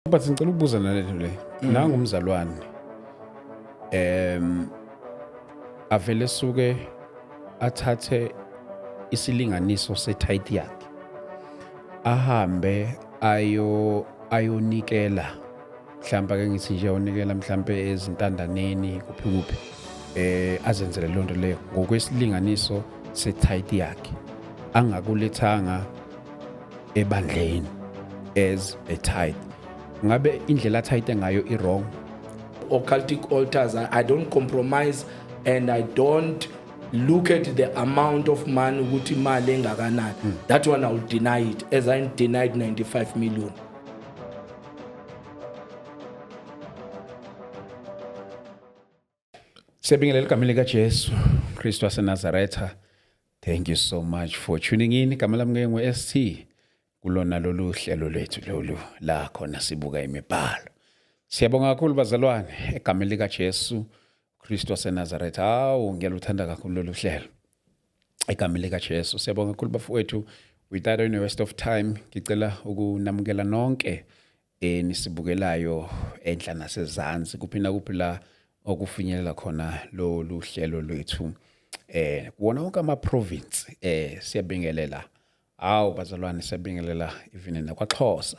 But ngicela ukubuza nalento le. Nanga umzalwane. Avele suke athathe isilinganiso setithe yakhe. Ahambe ayonikela mhlawumbe ake ngithi nje unikela mhlawumbe ezintandaneni kuphi azenzele lonto leyo ngokwesilinganiso setithe yakhe. Angakulethanga ebandleni as a tithe. Ngabe indlela atithe ngayo wrong. Occultic altars, I don't compromise and I don't look at the amount of money ukuthi imali engakanani. That one I will deny it, as I denied 95 million. Siyabingelela igama likaJesu Kristu waseNazaretha. Thank you so much for tuning in. Igama lami ngingu-ST kulona lolu hlelo lwethu lolu la khona sibuka imibhalo. Siyabonga kakhulu bazalwane egama likaJesu Kristu waseNazaretha. Hawu ngiyaluthanda kakhulu lolu hlelo. Egama likaJesu siyabonga kakhulu bafowethu. Without any waste of time ngicela ukunamukela nonke nisibukelayo enhla nasezantsi kuphina kuphi la okufinyelela khona lolu hlelo lwethu. Kuwona wonke ama province siyabingelela. Hawu bazalwane siyabingelela even nakwaXhosa.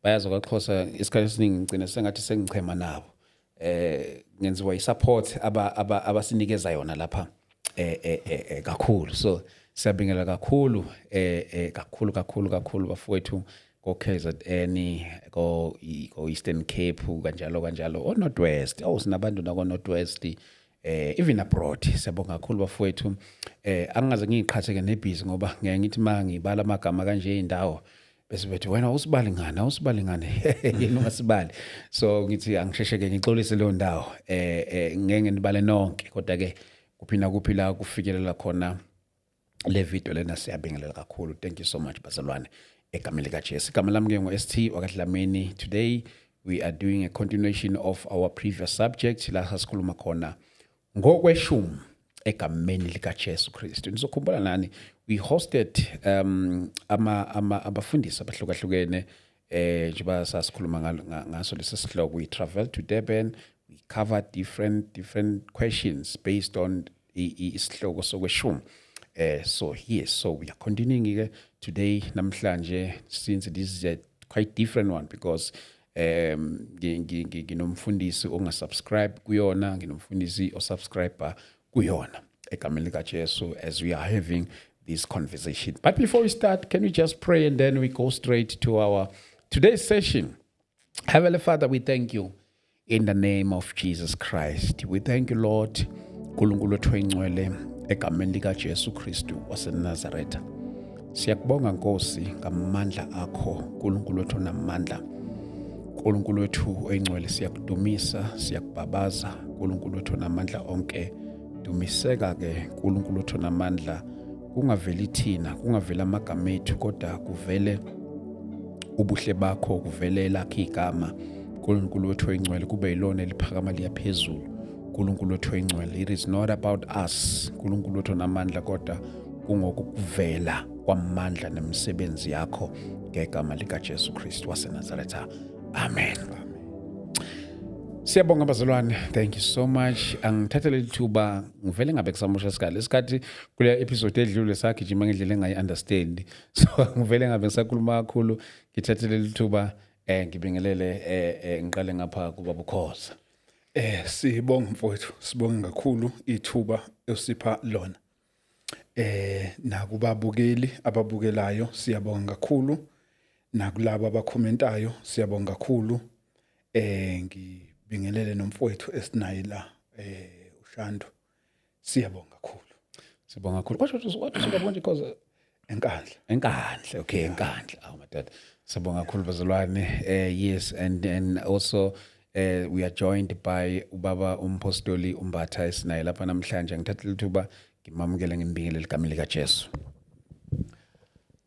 Bayazi kwaXhosa isikhathi esiningi ngicina sengathi sengichema nabo. Ngenziwa isupport abasinikeza yona lapha kakhulu. So siyabingelela kakhulu kakhulu bafowethu ko KZN ko Eastern Cape kanjalo o Northwest. Sinabantu nako Northwest even abroad. Siyabonga kakhulu bafowethu. Angaze ngiqhatheke nebhizi ngoba ngeke ngithi mangibala amagama kanje indawo bese bethi wena usibali ngane yini ungasibali. So ngithi angishesheke ngixolise leyo ndawo. Ngeke nibale nonke kodwa ke kuphina kuphi la kufikelela khona le video lena siyabingelela kakhulu. Thank you so much bazalwane egama likaJesu. Igama lami ngingu-ST wakadlamini. Today we are doing a continuation of our previous subject la sasikhuluma khona ngokweshumi egameni likaJesu Kristu. Nizokhumbula nani we hosted abafundisi abahlukahlukene njengoba sasikhuluma ngaso lesi sihloko. We traveled to Durban. We covered different questions based on isihloko sokweshumi. So we are continuing today namhlanje, since this is a quite different one because nginomfundisi ongasubscribe kuyona, nginomfundisi osubscriber kuyona egameni likaJesu as we are having this conversation. But before we start, can we just pray and then we go straight to our today's session. Heavenly Father, we thank you in the name of Jesus Christ. We thank you, Lord, nkulunkulu wethu oyingcwele egameni likaJesu Kristu waseNazaretha. Siyakubonga Nkosi ngamandla akho, nkulunkulu wethu onamandla. Nkulunkulu wethu oyingcwele siyakudumisa, siyakubabaza, nkulunkulu wethu onamandla onke. Dumiseka ke nkulunkulu wethu onamandla, kungaveli thina, kungaveli amagama ethu kodwa kuvele ubuhle bakho, kuvele lakho igama. Nkulunkulu wethu oyingcwele kube yilona eliphakama liyaphezulu. Nkulunkulu wethu oyingcwele, it is not about us. Nkulunkulu wethu onamandla kodwa kungokuvela kwamandla nemisebenzi yakho ngegama likaJesu Kristu waseNazaretha. Amen. Siyabonga bazalwane. Thank you so much. Angithathele ithuba ngivele ngabe kusamusha isikhathi kule episode edlule sagijima ngendlela engayi-understand. So ngivele ngabe ngisakhuluma kakhulu, ngithathele ithuba ngibingelele ngiqale ngapha kuba Bukhoza. Sibonga mfowethu, sibonga kakhulu ithuba osipha lona. Nakubabukeli ababukelayo siyabonga kakhulu, nakulabo abakhomentayo siyabonga kakhulu. Ngibingelele nomfowethu esinaye la uShando. Siyabonga kakhulu. Sibonga kakhulu. What siyabonga because Enkandla. Okay, Enkandla. Oh my dad. Sibonga kakhulu bazalwane. Yes, and also we are joined by ubaba umpostoli Umbatha esinaye lapha namhlanje. Ngithathele ithuba ngimamukele ngibingelele igama likaJesu.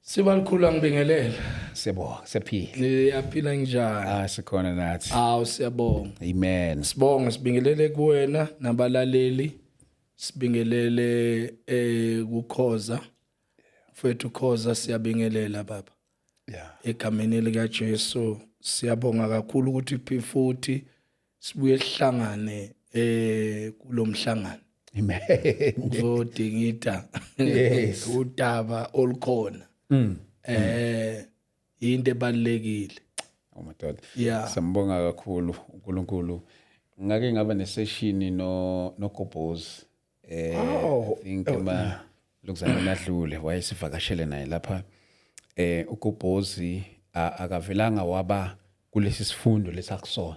Sibalikhulu ngibingelela. Siyabonga, siyaphila. Niyaphila njani? Sikhona nathi. Siyabonga. Amen. Sibonga sibingelele kuwena nabalaleli. Sibingelele kuKhoza. Mfowethu Khoza siyabingelela baba. Yeah. Egameni likaJesu siyabonga kakhulu ukuthi futhi sibuye sihlangane kulomhlangano. Amen. Uzodingida Yes. udaba olukhona. Into ebalekile. Oh my God. Yeah. Sambonga kakhulu uNkulunkulu. Ngake ngaba nesession no Gobhozi. I think lokuzana nadlule wayesivakashele naye lapha. uGobhozi akavelanga waba kulesi sifundo lesakusona.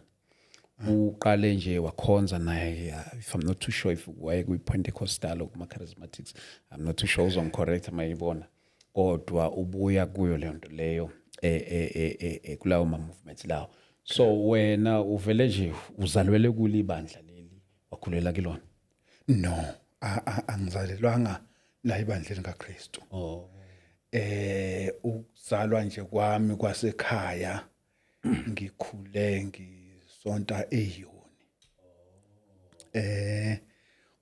Uqale nje wakhonza naye, if I'm not too sure if waye ku Pentecostal or kuma charismatics, I'm not too sure, uzongicorrect mayibona, kodwa ubuya kuyo le nto leyo kulawo ma movements lawo. So wena uvele nje uzalwele kulibandla leli, wakhulela kilona? No, angizalelwanga la ibandleni kaKristu. Ukuzalwa nje kwami kwasekhaya ngikhule ngisonta eYoni.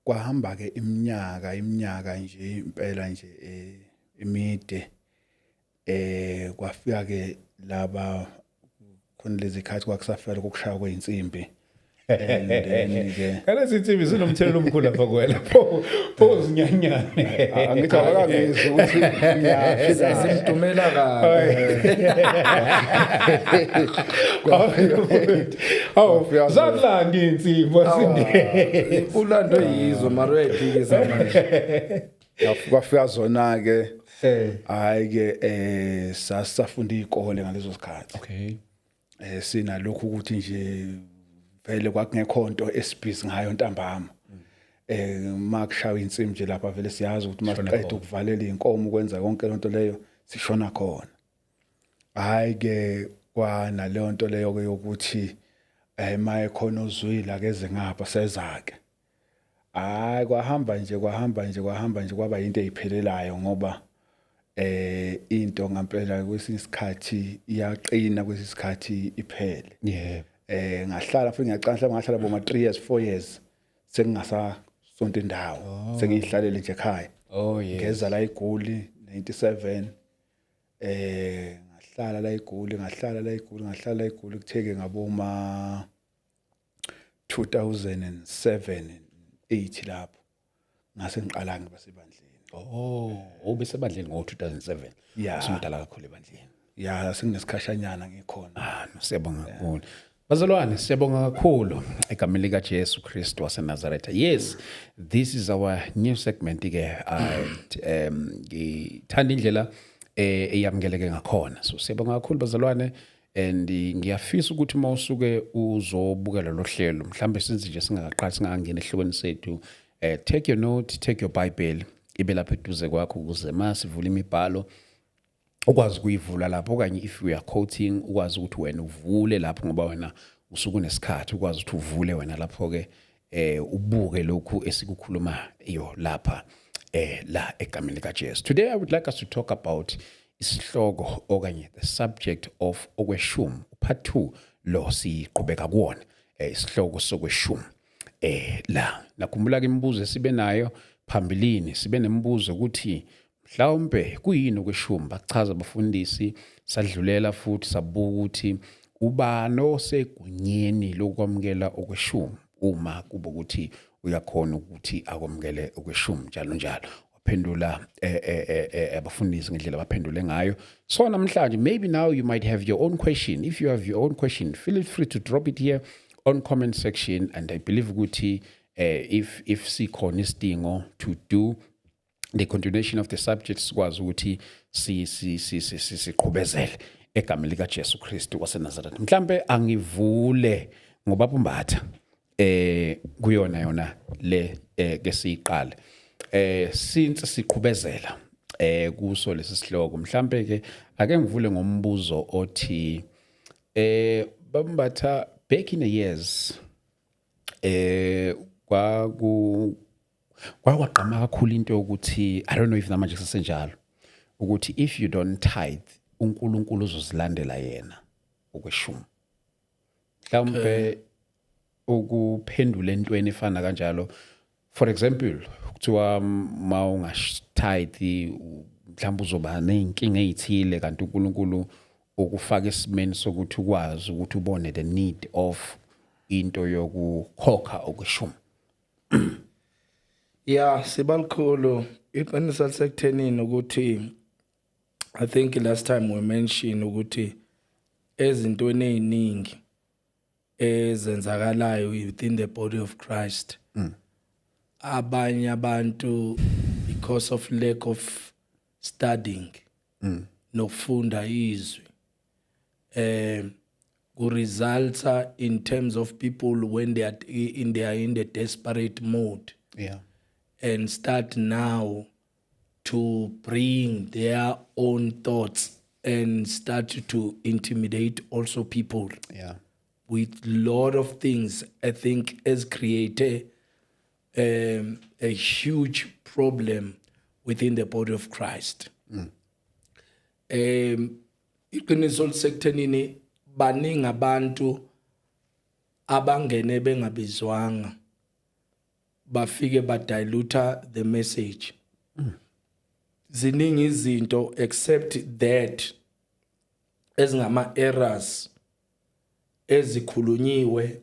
Kwahamba ke iminyaka nje impela nje emide. Kwafika ke laba khona lezi khathi kwakusafela ukushaya kweinsimbi. And then ke Kalezi insimbi zinomthelelo omkhulu lapha kuwena. Pho zinyanyane. angithi akangizwe ukuthi ngiyafika Simdumela Awu, zakulanda insimbi asinde. ulando yizwe mara uyayiphikisa manje. kwafika zona ke hayi ke sasafunda izikole ngalezo sikhathi. Okay. Sinalokhu ukuthi nje vele kwakungekho into esibhizi ngayo ntambama. Makushaya insimbi nje lapha vele siyazi ukuthi masiqeda ukuvalela inkomo ukwenza konke lonto leyo sishona khona. Hayi ke kwana le nto leyo ke yokuthi maye khona uzwile akeze ngapha sezake. Hayi kwahamba nje kwaba into eziphelelayo ngoba into ngempela kwesinye isikhathi iyaqina, kwesinye isikhathi iphele. Yeah. Ngahlala futhi ngiyacala ngahlala boma 3 years 4 years sengingasasonto indawo, sengihlalele nje ekhaya. Oh yeah. Ngeza la eGoli 97. Ngahlala la eGoli kutheke ngaboma 2007 8 lapho ngase ngiqala ngibasebandleni. Ubesebandleni ngo-2007. Yeah. Usumdala kakhulu ebandleni. Ya senginesikhashanyana ngikhona. Siyabonga kakhulu. Bazalwane, siyabonga kakhulu egameni lika Jesu Kristu waseNazaretha. Yes, this is our new segment ke ngithanda indlela eyamukeleke ngakhona. So siyabonga kakhulu bazalwane, and ngiyafisa ukuthi mawusuke uzobukela lo hlelo mhlambe sinzi nje singaqala singangena ehlokweni sethu, take your note, take your Bible, ibe lapha eduze kwakho ukuze masivula imibhalo ukwazi kuyivula lapho, okanye if we are quoting ukwazi ukuthi wena uvule lapho ngoba wena usuku nesikhathi ukwazi ukuthi uvule wena lapho ke ubuke lokhu esikukhuluma iyo lapha la egameni lika Jesu. Today I would like us to talk about isihloko okanye the subject of okweshumi, part 2 lo siqhubeka kuona isihloko sokweshumi. La nakhumbula ke imibuzo sibe nayo phambilini, sibe nemibuzo ukuthi mhlawumbe kuyini okweshumi. Bachaza abafundisi, sadlulela futhi sabuka ukuthi ubani osegunyeni lokwamukela okweshumi uma kuba ukuthi uyakhona ukuthi akwamukele okweshumi njalo njalo. Waphendula abafundisi ngendlela abaphendule ngayo. So namhlanje maybe now you might have your own question. If you have your own question, feel free to drop it here on comment section, and I believe ukuthi if sikhona isidingo to do the continuation of the subject sikwazi ukuthi siqhubezele egameni lika Jesu Kristu waseNazaretha. Mhlambe angivule ngoba umbatha kuyona yona le ke siqale since siqhubezela kuso lesi sihloko. Mhlambe ke ake ngivule ngombuzo othi bambatha back in the years kwaqama kakhulu into yokuthi, I don't know if namanje kusenjalo, ukuthi if you don't tithe uNkulunkulu uzozilandela yena okweshumi. Mhlawumbe ukuphendula entweni efana kanjalo, for example kuthiwa mawungatithe mhlawumbe uzoba nezinkinga ezithile kanti uNkulunkulu ukufaka esimeni sokuthi ukwazi ukuthi ubone the need of into yokukhokha okweshumi. Yeah, sibalikhulu iqiniso lisekuthenini ukuthi I think last time we mentioned ukuthi ezintweni eziningi ezenzakalayo within the body of Christ abanye abantu because of lack of studying nokufunda izwi ku results in terms of people when they are in the desperate mode and start now to bring their own thoughts and start to intimidate also people with a lot of things. I think has created a huge problem within the body of Christ. Iqiniso lisekuthenini baningi abantu abangene bengabizwanga bafike badiluta the message. Ziningi izinto except that ezingama errors ezikhulunyiwe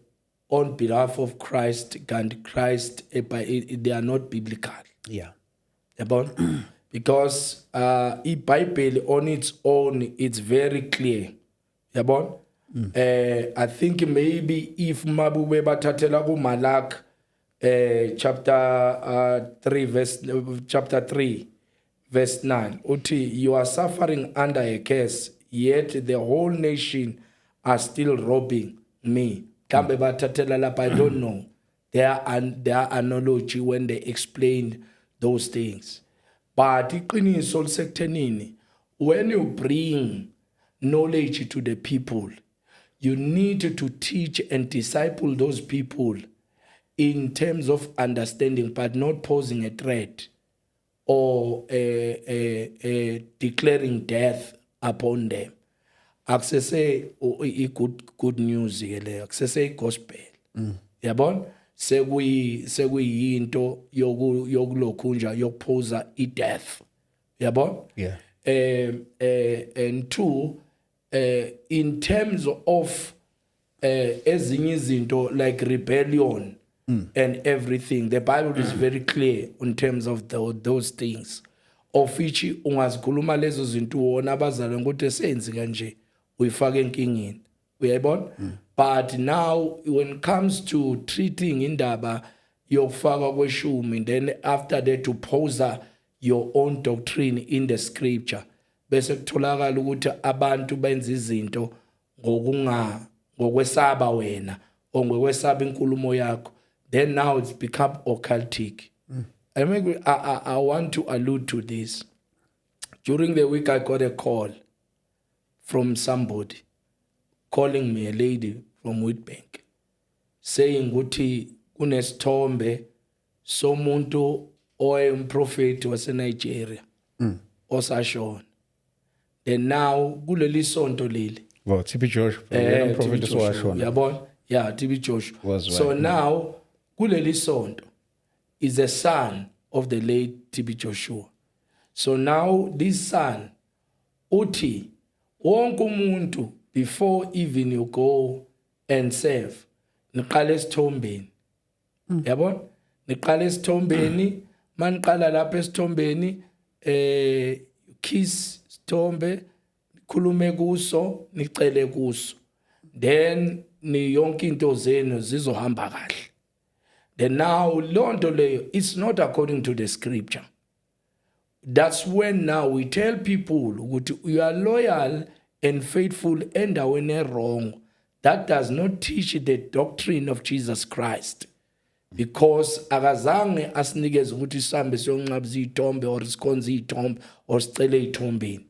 on behalf of Christ and Christ they are not biblical. Yabona? Because iBhayibheli on its own it's very clear. Yabona? I think maybe if mabube bathathela ku Malak chapter 3 verse 9 uthi you are suffering under a curse yet the whole nation are still robbing me. Kambe bathathela lapha, I don't know their analogy when they explained those things. But iqiniso lisekuthenini when you bring knowledge to the people, you need to teach and disciple those people in terms of understanding, but not posing a threat or declaring death upon them. Akusese good news le, akusese gospel. Yabona? Sekuyinto yokulokhunja yokuphosa ideath. Yabona? And two, in terms of ezinye izinto like rebellion and everything, the Bible is very clear in terms of those things. Of which ungazikhuluma lezo zinto wona abazalwane ukuthi senzi kanje uyifaka enkingeni. Uyayibona? But now when it comes to treating indaba yokufaka kweshumi, then after that to pose your own doctrine in the scripture, bese kutholakala ukuthi abantu benza izinto ngokwesaba wena or ngokwesaba inkulumo yakho, then now it's become occultic. I want to allude to this. During the week I got a call from somebody calling me, a lady from Witbank, saying ukuthi kunesithombe somuntu oyemprofeti waseNigeria osashona. And now kuleli sonto leli Well, TB Joshua, TB Joshua, yabona? Yeah, TB Joshua. So now kuleli sonto is a son of the late TB Joshua. So now this son uthi wonke umuntu before even you go and serve niqala esithombeni. Yabona? Niqala esithombeni, maniqala lapha esithombeni kiss sithombe, khulume kuso, nicele kuso. Then ni yonke into zenu zizohamba kahle. Then now lonto leyo, it's not according to the scripture. That's when now we tell people ukuthi you are loyal and faithful endaweni wrong. That does not teach the doctrine of Jesus Christ. Because akazange asinikeze ukuthi sihambe siyonqabza ithombe or sikhonze ithombe or sicele ithombeni.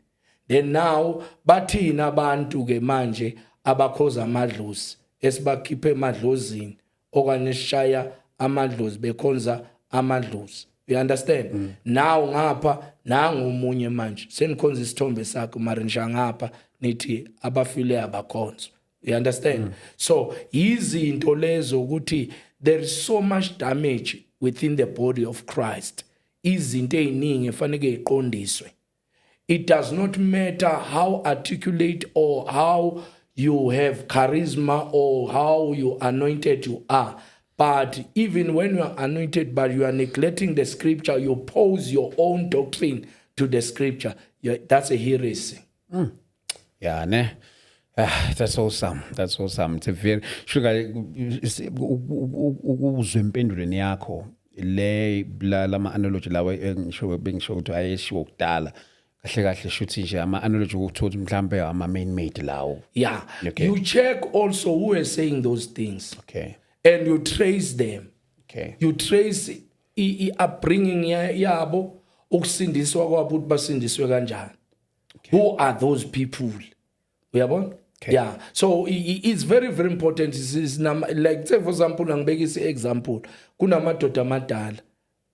Then now bathina abantu ke manje abakhoza amadlozi esibakhiphe emadlozini okanye sishaya amadlozi bekhonza amadlozi. You understand? Now ngapha nangu umunye manje senikhonza isithombe sakho mara njangapha nithi abafile abakhonzo. You understand? So izinto lezo ukuthi there is so much damage within the body of Christ. Izinto eziningi efanele iqondiswe. It does not matter how articulate or how you have charisma or how you anointed you are. But even when you are anointed, but you are neglecting the scripture, you oppose your own doctrine to the scripture. That's a heresy. Yeah, ne? That's awesome. That's awesome. It's a very sugar ukuzwe impendulweni yakho le lama analogy lawa engisho bengisho ukuthi ayeshiwo kudala kahle kahle shuthi nje ama analogy ukuthi mhlambe ama main made lawo. Yeah. Okay. You check also who is saying those things. Okay. And you trace them. Okay. You trace I upbringing yabo ukusindiswa kwabo ukuthi basindiswe kanjani. Who are those people? Uyabona? Okay. Yeah. So it's very very important. Is like say for example ngibeka isi example kunamadoda amadala.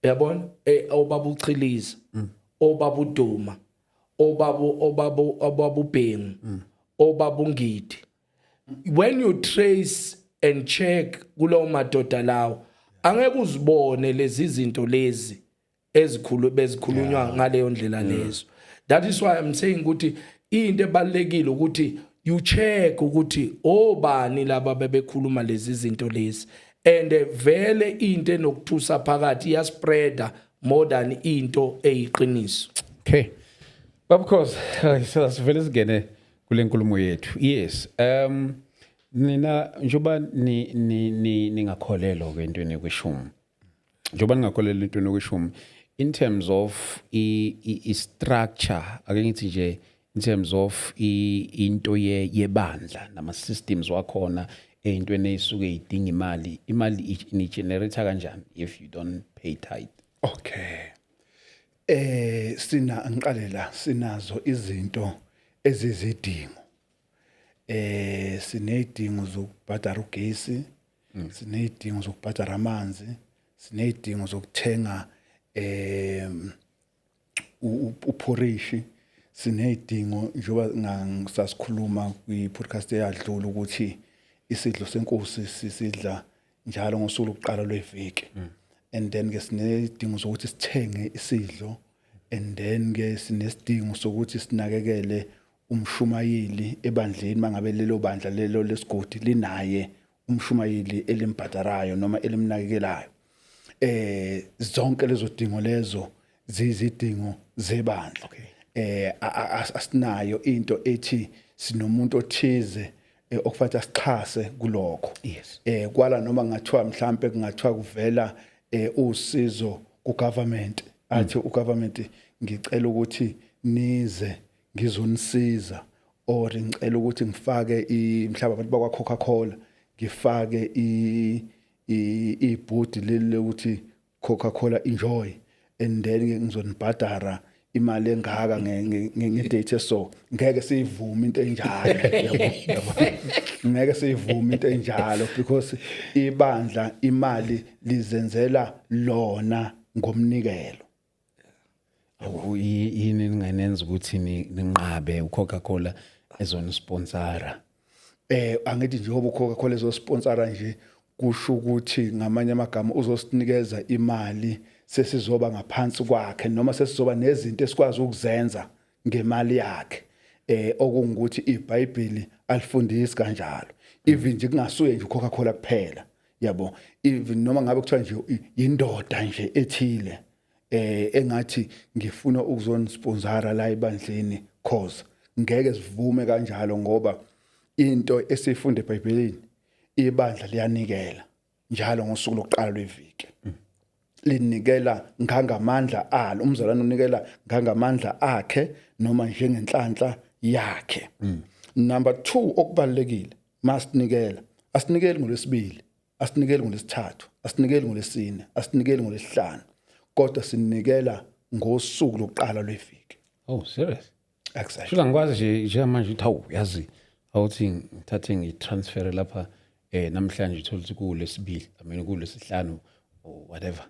Uyabona? Obaba uChiliza, obaba uDuma, obaba uBhengu, obaba uNgidi. When you trace and check kulowo madoda lawo angeke uzibone lezi zinto lezi bezikhulunywa ngaleyo ndlela lezo. That is why I'm saying ukuthi into ebalekile ukuthi you check ukuthi obani laba bebekhuluma lezi zinto lezi, and vele into enokuthusa phakathi ya spreader more than into eyiqiniso. Okay. But of course, so sivele sigene kule nkulumo yethu. Yes. Nina njoba ningakholelwa kwentweni kweshumi. Njoba ningakholelwa entweni kweshumi in terms of I structure, ake ngithi nje in terms of into yebandla nama systems wakhona entweni esuke idinga imali ni generate kanjani if you don't pay tithe. Okay. Ngiqale la sinazo izinto ezizidingo. Sinedingo zokubhadala ugesi, sinedingo zokubhadala amanzi, sinedingo zokuthenga uphorishi, sinedingo njoba ngisasikhuluma kwi-podcast eyadlula ukuthi isidlo senkosi sisidla njalo ngosuku lokuqala lweviki. And then ke sinedingo sokuthi sithenge isidlo, and then ke sinesidingo sokuthi sinakekele umshumayeli ebandleni mangabe lelo bandla lelo lesigodi linaye umshumayeli elimbhadarayo noma elimnakekelayo. Zonke lezo dingo lezo zizidingo zebandla. Asinayo into ethi sinomuntu othize okufanele sixhase kulokho. Yes. Kwala noma ngathiwa mhlambe kungathiwa kuvela usizo ku government athi u government ngicela ukuthi nize ngizonisiza, or ngicela ukuthi ngifake mhlaba abantu bakwa Coca-Cola ngifake ibhodi leli ukuthi Coca-Cola enjoy, and then ngizonibhadara imali engaka ngedate so ngeke siyivume into enjalo yabo. Ngeke siyivume into enjalo because ibandla imali lizenzela lona ngomnikelo. Yini ninganenza ukuthi ninqabe uCoca-Cola ezonisponsora? Angithi njengoba uCoca-Cola ezosponsora nje kusho ukuthi ngamanye amagama uzosinikeza imali sesizoba ngaphansi kwakhe noma sesizoba nezinto esikwazi ukuzenza ngemali yakhe. Okungukuthi iBhayibheli alifundisi kanjalo. Even nje kungasuye nje uCoca-Cola kuphela. Yabo. Even noma ngabe kuthiwa nje indoda nje ethile engathi ngifuna ukuzonisponsora la ebandleni cause ngeke sivume kanjalo ngoba into esifunde eBhayibhelini ibandla liyanikela njalo ngosuku lokuqala lweviki. Linikela ngangamandla alo, umzalwane unikela ngangamandla akhe noma njengenhlanhla yakhe. Number 2 okubalekile masinikela, asinikeli ngolesibili, asinikeli ngolesithathu, asinikeli ngolesine, asinikeli ngolesihlanu, kodwa sinikela ngosuku lokuqala lweviki. Oh, serious? Exactly. Shula ngikwazi nje manje uthawu yazi awuthi ngithathe ngitransfer lapha namhlanje uthola ukuthi kulesibili, kulesihlanu or whatever.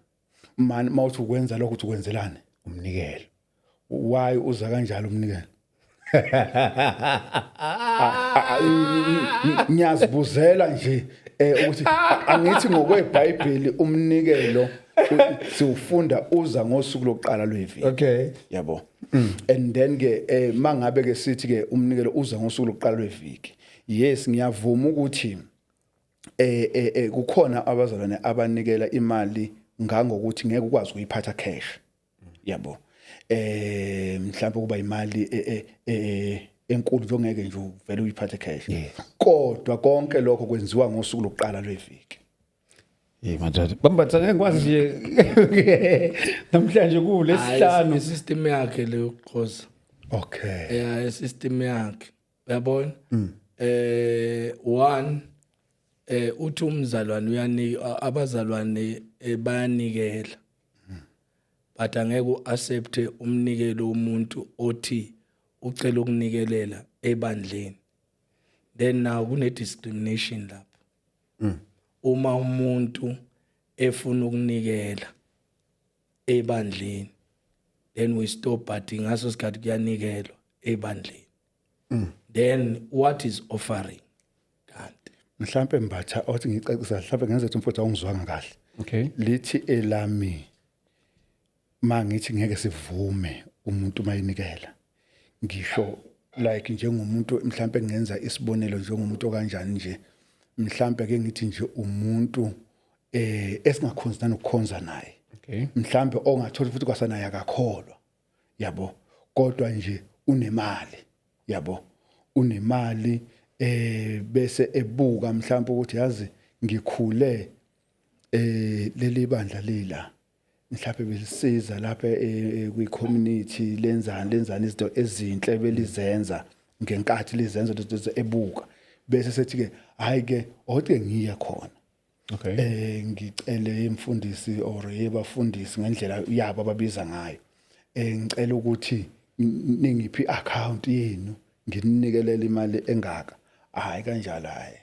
Man mawuthi ukwenza lokho uthi ukwenzelane Umnikelo. why uza kanjalo umnikelo? Ngiyazibuzela nje ukuthi angithi ngokweBhayibheli umnikelo siufunda uza ngosuku lokuqala lweviki. Okay. Yabo. And then ke mangabe ke sithi ke umnikelo uza ngosuku lokuqala lweviki. Yes, ngiyavuma ukuthi kukhona abazalwane abanikela imali ngangokuthi ngeke ukwazi ukuyiphatha cash. Yabo. Mhlawumbe kuba imali enkulu njengeke nje uvele uyiphathe cash. Kodwa konke lokho kwenziwa ngosuku lokuqala lweviki. Madod. Bambatha ngeke ngikwazi nje namhlanje kulesihlanu System yakhe le uqhoza. Okay. Yeah, system yakhe. Uyabona? One uthi umzalwane uyanika abazalwane bayanikela. But angeke uaccept umnikelo womuntu othi ucela ukunikelela ebandleni. Then now kune discrimination lapho. Uma umuntu efuna ukunikela ebandleni, then we stop but ngaso sikhathi kuyanikelwa ebandleni. Then what is offering? Kanti Mhlawumbe mbatha othi ngicacisa mhlawumbe ngenze ukuthi umfowethu awungizwanga kahle. Okay. Lithi elami mangithi ngeke sivume umuntu mayinikela. Ngisho like njengomuntu mhlawumbe ngenza isibonelo njengomuntu okanjani nje. Mhlawumbe ke ngithi nje umuntu esingakhonza nokukhonza naye. Okay. Mhlawumbe ongathola futhi kwasanaye akakholwa. Yabo. Kodwa nje unemali. Yabo. Unemali bese ebuka mhlawumbe ukuthi yazi ngikhule leli bandla lila mhlawumbe belisiza lapha kwi community lenzani izinto ezinhle belizenza ngenkathi lizenza lezo ebuka bese sethi ke hayi ke othi ngiya khona. Okay. Ngicele imfundisi or yebafundisi ngendlela yabo ababiza ngayo. Ngicela ukuthi ningiphi account yenu nginikelela imali engaka. Hayi kanjalo hayi.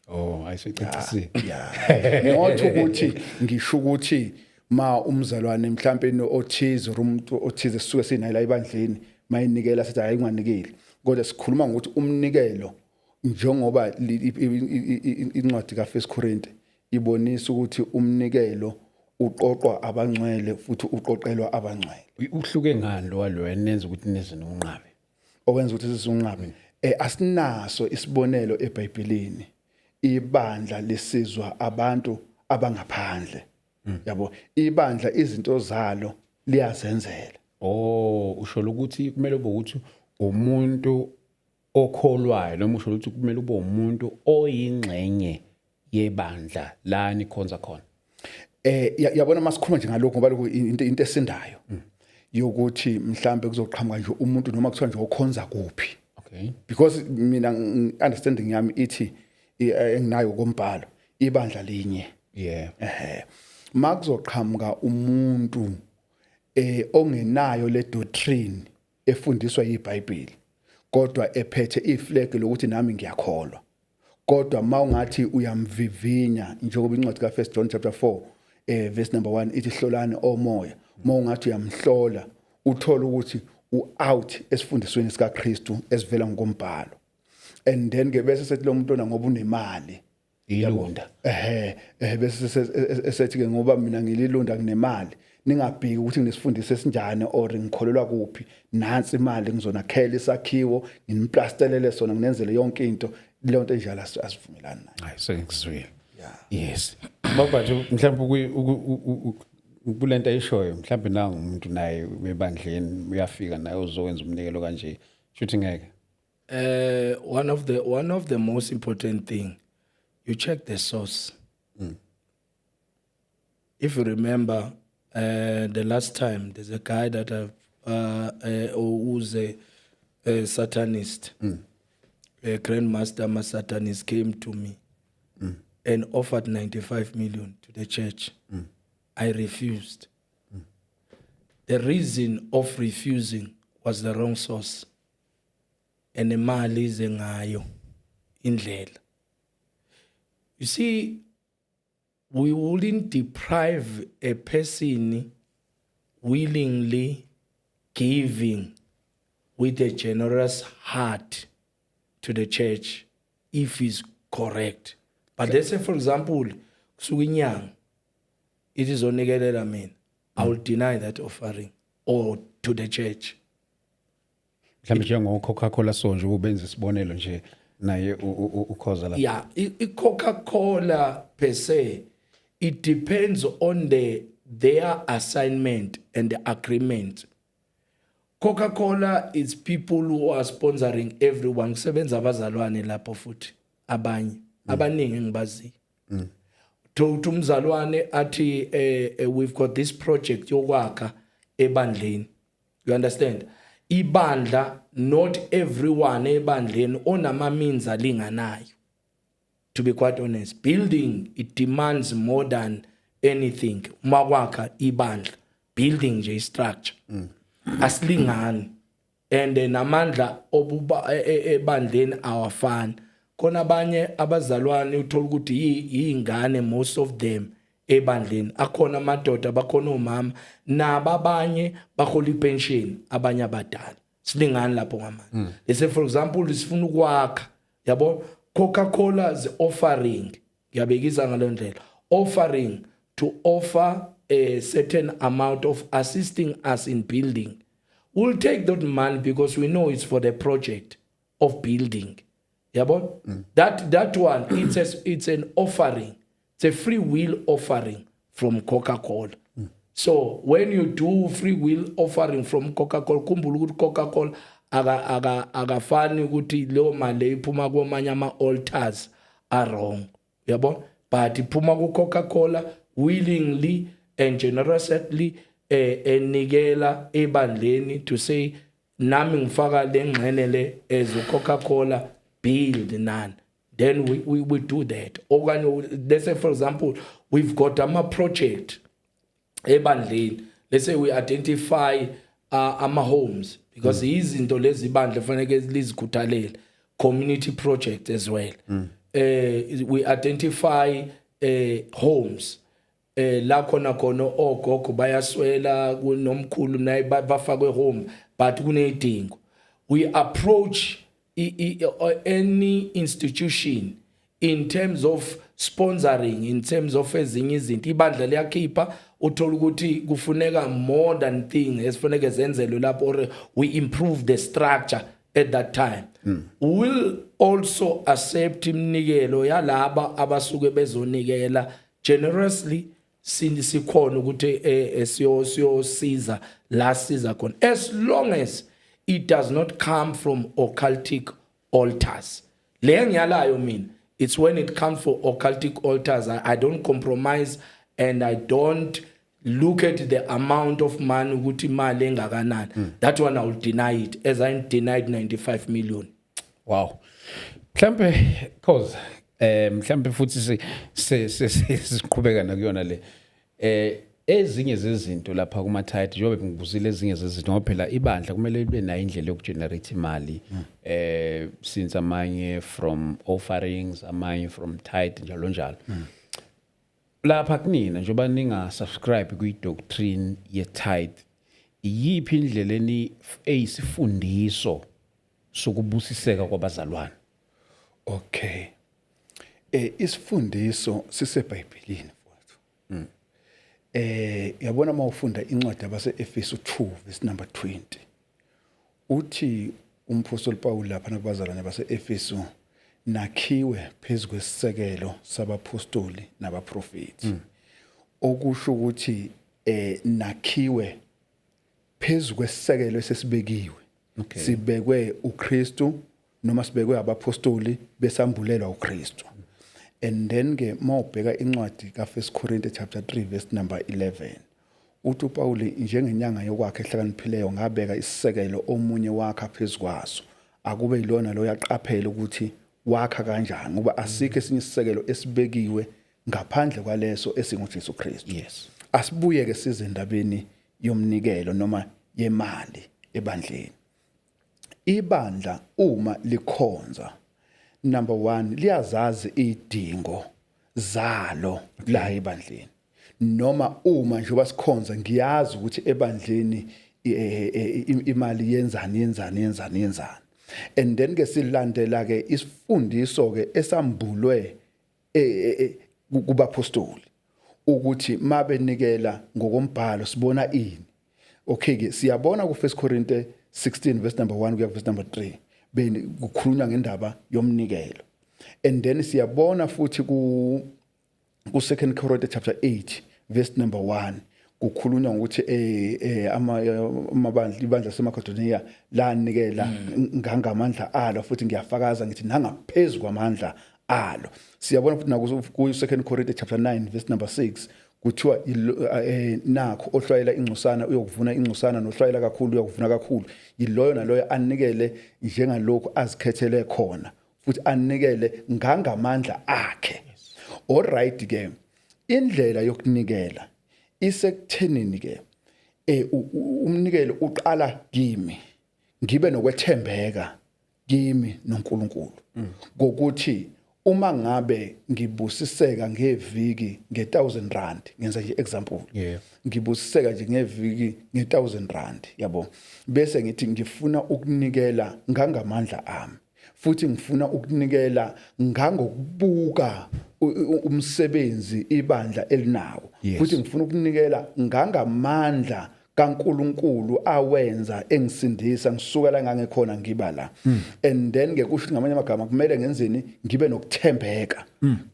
Oh, ayisicacisi. Yeah. Nothi ukuthi ngisho ukuthi ma umzalwane mhlawumbe othize umuntu othize sisuke sinayo la ebandleni mayinikela sithi hayi unganikeli. Kodwa sikhuluma ngokuthi umnikelo njengoba incwadi ka1 Korinte ibonisa ukuthi umnikelo uqoqwa abangcwele futhi uqoqelwa abangcwele. Uhluke ngani lo walona nenza ukuthi nize nonqabe. Owenza ukuthi sisunqabe. Asinaso isibonelo eBhayibhelini ibandla lesizwa abantu abangaphandle. Yabo ibandla izinto zalo liyazenzela. Oh, usho ukuthi kumele ube ukuthi umuntu okholwayo noma usho ukuthi kumele ube umuntu oyingxenye yebandla la nikhonza khona. Yabona masikhuluma nje ngalokho ngoba lokho into esindayo yokuthi mhlambe kuzoqhamuka nje umuntu noma kuthiwa nje okhonza kuphi. Okay. Because mina understanding yami ithi enginayo kombhalo ibandla linye. Yeah. Makuzoqhamuka umuntu ongenayo le doctrine efundiswa yiBhayibheli kodwa ephethe iflag lokuthi nami ngiyakholwa. Kodwa mawungathi uyamvivinya njengoba incwadi ka1 John chapter 4 verse number 1 ithi hlolani omoya. Mawungathi uyamhlola uthola ukuthi out esifundisweni sika Kristu esivela ngokombhalo. And then ke bese sethi lo muntu ona ngoba unemali ilunda. Bese esethi ke ngoba mina ngililunda kunemali ningabhiki ukuthi ngisifundise esinjani or ngikholelwa kuphi nansi imali ngizonakhela isakhiwo nginimplastelele sona nginenzele yonke into leyo nto enjalo asivumelani nayo. Hayi sengizwile. Yeah. Yes. Mabanje mhlawumbe kulento ayishoyo mhlawumbe nangu umuntu naye webandleni uyafika naye uzowenza umnikelo kanje. Shuthi ngeke. One of the most important thing, you check the source. If you remember, the last time there's a guy that who's a satanist, a grandmaster satanist came to me and offered 95 million to the church. I refused. The reason of refusing was the wrong source. And the mali zengayo indlela. You see, we wouldn't deprive a person willingly giving with a generous heart to the church if it's correct. But let's say, for example, kusuka it is onikelela mina, I will deny that offering or to the church. Mhlawumbe njengo Coca-Cola sonje ubenza isibonelo nje naye ukhoza la. Yeah, Coca-Cola per se, it depends on their assignment and the agreement. Coca-Cola is people who are sponsoring everyone. Kusebenza abazalwane lapho futhi abanye abaningi ngibazi. To umzalwane athi we've got this project yokwakha ebandleni. You understand? Ibandla, not everyone ebandleni onama means alinganayo. To be quite honest, building, it demands more than anything. Makwakha ibandla, building nje structure. Asilingani. And namandla obuba ebandleni awafani. Kona abanye abazalwane uthola ukuthi yingane most of them ebandleni. Akhona amadoda, bakhona omama, nababanye bahola ipension, abanye abadala. Silingani lapho ngamanje. Let's say for example, sifuna ukwakha, yabo Coca-Cola's offering, ngiyabekisa ngalo ndlela, offering to offer a certain amount of assisting us in building. We'll take that money because we know it's for the project of building. Yabo? That one, it's an offering. It's a free will offering from Coca-Cola. So when you do free will offering from Coca-Cola, kumbula Coca-Cola agafani ukuthi leyo mali iphuma kwamanye ama altars are wrong. Yabo? But iphuma ku Coca-Cola willingly and generously enikela ebandleni to say nami ngifaka lengxene le as Coca-Cola build none. Then we do that. Let's say for example, we've got a project ebandleni. Let's say we identify ama homes because izinto lezi bandle fanele lizikhuthalele, community project as well. We identify homes. La khona ogogo bayaswela kunomkhulu naye bafakwe home but kunedingo. We approach any institution in terms of sponsoring, in terms of ezinye izinto ibandla liyakhipha uthola ukuthi kufuneka more than thing esifuneka zenzelwe lapho, or we improve the structure at that time. We'll also accept imnikelo yalaba abasuke bezonikela generously sikhona ukuthi siyosiza la siza khona, as long as it does not come from occultic altars. Le ngiyalayo mina, it's when it comes from occultic altars, I don't compromise and I don't look at the amount of money ukuthi imali engakanani. That one I will deny it, as I denied 95 million. Wow. Mhlambe cause mhlambe futhi siqhubeka nakuyona le ezinye zezinto lapha kuma tithe njengoba ngibuzile ezinye zezinto ngoba phela ibandla kumele libe nayo indlela yokugenerate imali since amanye from offerings, amanye from tithe njalo njalo. Lapha kunina njengoba ninga subscribe kwi doctrine ye tithe, yipi indlela eni eyisifundiso sokubusiseka kwabazalwane? Okay. Isifundiso siseBhayibhelini mfowethu. Yabona mawufunda incwadi yabase-Efesu 2 verse number 20. Uthi umpostoli Paul lapha nabazalwane base-Efesu nakhiwe phezu kwesisekelo sabapostoli nabaprofeti. Okusho ukuthi nakhiwe phezu kwesisekelo esesibekiwe. Sibekwe uKristu noma sibekwe abapostoli besambulelwa uKristu. And then ke mawubheka incwadi ka 1 Corinthians chapter 3 verse number 11. Uthi uPaul njengenyanga yokwakha ehlakaniphileyo ngabeka isisekelo omunye wakha phezukwaso. Akube yilona lo yaqaphela ukuthi wakha kanjani ngoba asikho esinye isisekelo esibekiwe ngaphandle kwaleso esinguJesu Kristu. Yes. Asibuye ke size endabeni yomnikelo noma yemali ebandleni. Ibandla uma likhonza, number 1, liyazazi idingo zalo la ebandleni. Noma uma nje basikhonza ngiyazi ukuthi ebandleni imali yenzani and then ke silandela ke isifundiso ke esambulwe kubapostoli ukuthi mabenikela ngokombhalo sibona ini. Okay ke siyabona ku 1 Corinthians 16 verse number 1 kuya verse number 3 kukhulunywa ngendaba yomnikelo, and then siyabona futhi ku 2 Corinthians chapter 8 verse number 1 kukhulunywa ukuthi ibandla seMakedoniya lanikela ngangamandla alo, futhi ngiyafakaza ngithi nangaphezulu kwamandla alo. Siyabona futhi ku 2 Corinthians chapter 9 verse number 6 kuthiwa nakho ohlwayela ingcusana uyokuvuna ingcusana, nohlwayela kakhulu uyokuvuna kakhulu. Yiloyo naloyo anikele njengalokho azikhethele khona, futhi anikele ngangamandla akhe. All right ke indlela yokunikela isekuthenini ke umnikelo uqala kimi, ngibe nokwethembeka kimi noNkulunkulu ngokuthi uma ngabe ngibusiseka ngeviki nge1000 ngenza nje example, ngibusiseka nje ngeviki nge1000 yabo, bese ngithi ngifuna ukunikela ngangamandla ami, futhi ngifuna ukunikela ngangokubuka umsebenzi ibandla elinawo, futhi ngifuna ukunikela ngangamandla kaNkulunkulu awenza engisindisa ngisuka la ngangekhona ngiba la. And then ke kusho ngamanye amagama kumele ngenzeni, ngibe nokuthembeka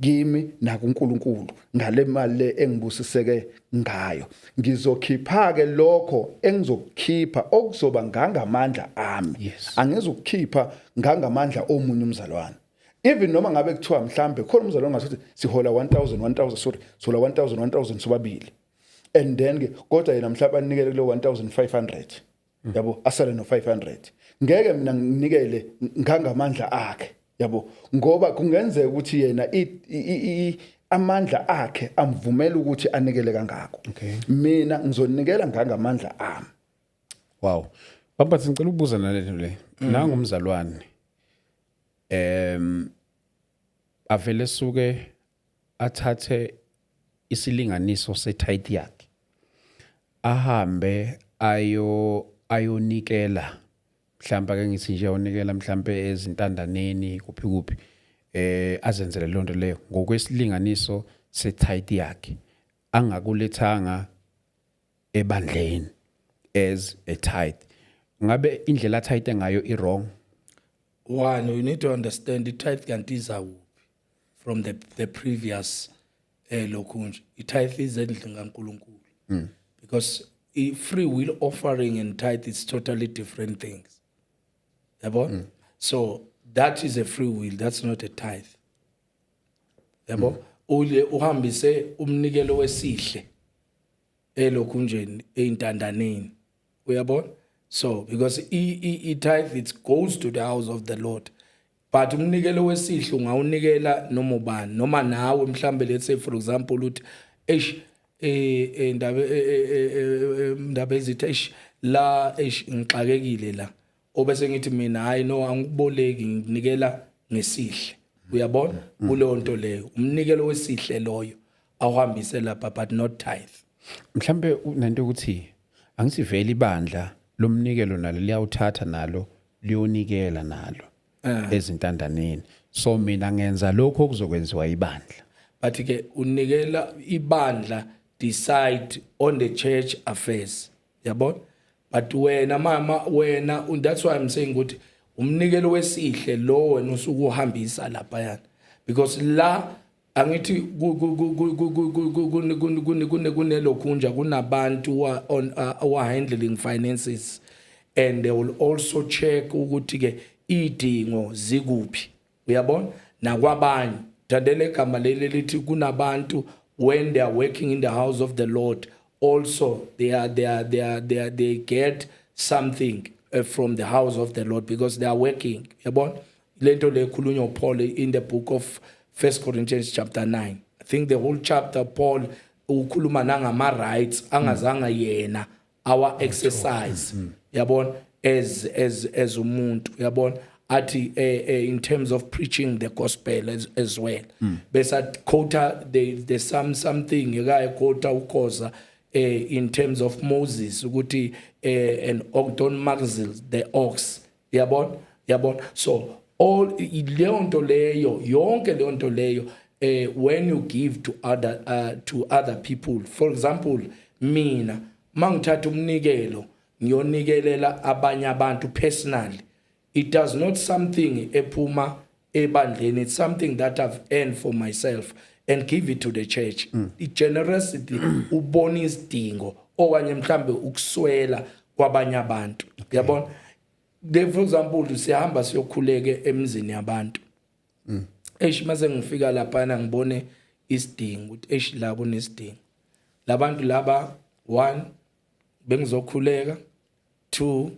kimi nakuNkulunkulu ngale mali le engibusiseke ngayo. Ngizokhipha ke lokho engizokukhipha okuzoba ngangamandla ami, angizukukhipha ngangamandla omunye umzalwane. Even noma ngabe kuthiwa mhlambe khona umzalwane ngathi sihola 1000 sorry sihola 1000 sobabili, and then ke kodwa yena mhlawumbe anikele kulo 1500 yabo, asale no 500, ngeke mina nginikele ngangamandla akhe yabo, ngoba kungenzeka ukuthi yena amandla akhe amvumela ukuthi anikele kangako. Mina ngizonikela ngangamandla ami. Wow. Baba ngicela ukubuza nalento le. Nanga umzalwane avele suke athathe isilinganiso setithe yakhe ahambe ayonikela, mhlawumbe ake ngithi nje ayonikela mhlawumbe ezintandaneni kuphi azenzele lonto leyo ngokwesilinganiso setithe yakhe, angakulethanga ebandleni as a tithe. Ngabe indlela atithe ngayo i-wrong? One, you need to understand the tithe kanti iza from the previous lokunje. The tithe is endlini kaNkulunkulu, because a free will offering and tithe is totally different things. Yabo? So that is a free will, that's not a tithe. Yabo? Ule uhambise umnikelo wesihle elokunjeni eintandaneni. Uyabona? So because tithe it goes to the house of the Lord. But umnikelo wesihle ungawunikela noma ubani, noma nawe mhlambe, let's say for example uthi ndaba ezithi la ngixakekile la, obese ngithi mina hayi no angikuboleki nginikela ngesihle. Uyabona? Kuleyo nto leyo umnikelo wesihle loyo awuhambise lapha, but not tithe. Mhlambe nento ukuthi angithi vele ibandla lomnikelo nalo liyawuthatha nalo liyonikela nalo ezintandaneni, so mina ngenza lokho okuzokwenziwa ibandla. But ke unikela ibandla decide on the church affairs. Yabona? But wena mama wena, that's why I'm saying ukuthi umnikelo wesihle lo wena usuku uhambisa lapha yana, because la angithi kunelokhunja kunabantu who are handling finances, and they will also check ukuthi ke idingo zikuphi. Uyabona? Nakwabanye tadele kama leli lithi kunabantu when they are working in the house of the Lord also they get something from the house of the Lord because they are working. Yabona? Lento le khulunywa Paul in the book of 1 Corinthians chapter 9. I think the whole chapter Paul ukhuluma nangama rights angazanga yena our exercise. Yabona? As umuntu. Yabona? Ati in terms of preaching the gospel as well. Besa quota there's something yeka quota ukoza in terms of Moses ukuthi and Ogdon Maxils, the ox. Yabon. So all leyo nto leyo, yonke leyo nto leyo, when you give to other people, for example, mina mangithatha umnikelo ngiyonikelela abanye abantu personally, it does not something ephuma ebandleni, it's something that I've earned for myself and give it to the church. I-generosity ubona isidingo okanye mhlambe ukuswela kwabanye abantu. Yabona, for example siyahamba siyokhuleka emzini yabantu, mase ngifika lapha ngibone isidingo ukuthi la kunesidingo, labantu laba 1 bengizokhuleka, 2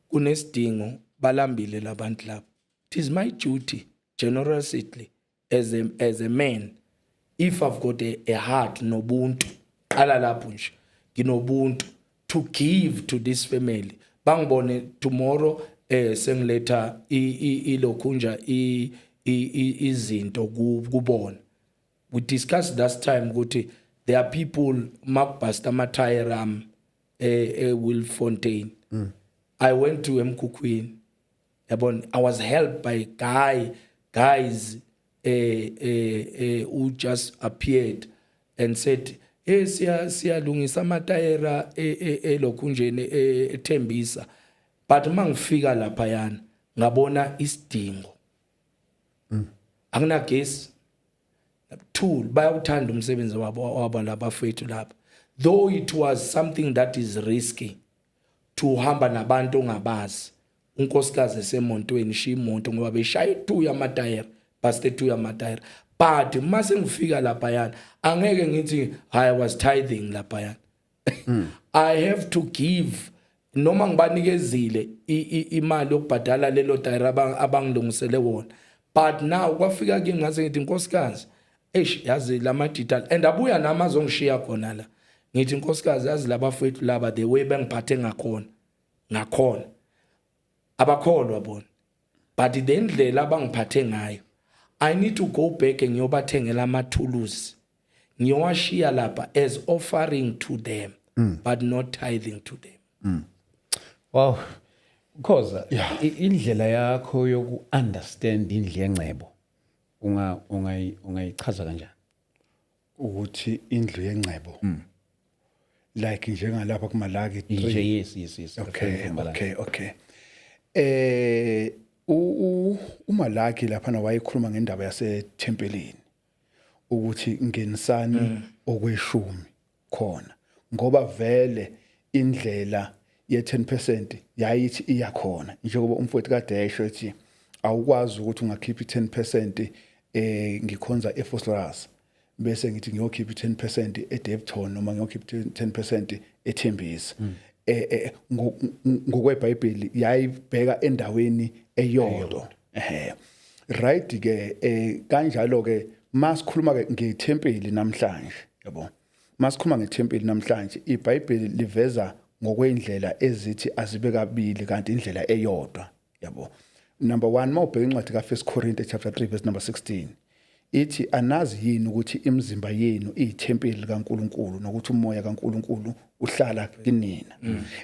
kunesidingo balambile labantu laba. It is my duty generosity as a man, if I've got a heart nobuntu, ala lapho nje nginobuntu, to give to this family. Bangibone tomorrow sengiletha ilokhunja izinto kubona. We discussed last time ukuthi there are people makubhasta amathayiram Wilfontein. I went to Mkukwini. I was helped by guys who just appeared and said, "Hey, siyalungisa amatayera elokhunjeni eThembisa." But mangifika lapha yana ngabona isidingo. Akunagesi. 2 bayawuthanda umsebenzi wabo labafethu lapha. Though it was something that is risky to hamba nabantu ongabazi. Unkosikazi esemontweni shiya imoto ngoba beshaya 2 yamatayera, baste 2 yamatayera. But mase ngifika lapha yana angeke ngithi I was tithing lapha yana. I have to give, noma ngibanikezile imali yokubhadala lelo tayera abangilungisele wona. But now kwafika ke ngase ngithi nkosikazi, yazi lama detail and abuya nami azongishiya khona la. Ngithi nkosikazi yazi labafethu laba the way bengiphathe ngakhona abakholwa bona, but the ndlela abangiphathe ngayo, I need to go back and ngiyobathengela ama tools ngiyowashiya lapha as offering to them, but not tithing to them. Wow, because indlela yakho yoku understand indlela yencebo ungayichaza kanjani? Ukuthi indlu yencebo like njengalapha kuMalaki 3. Yes. Okay. uMalaki lapha wayekhuluma ngendaba yaseThempelini ukuthi ngenisani okweshumi khona, ngoba vele indlela ye10% yayithi iyakhona, njengoba umfowethu kade esho ethi awukwazi ukuthi ungakhipha i10% ngikhonza eFosloras bese ngithi ngiyokhipha i10% eDebton noma ngiyokhipha i10% eThembisa. ngokweBhayibheli yayibheka endaweni eyodwa. Right ke kanjalo ke masikhuluma ke ngethempeli namhlanje, yabo. Masikhuluma ngethempeli namhlanje iBhayibheli liveza ngokwendlela ezithi azibe kabili kanti indlela eyodwa, yabo. Number 1 mawubheka incwadi ka1 Corinthians chapter 3 verse number 16 ithi anazi yini ukuthi imizimba yenu iyithempeli kaNkuluNkulu nokuthi umoya kaNkuluNkulu uhlala kinina.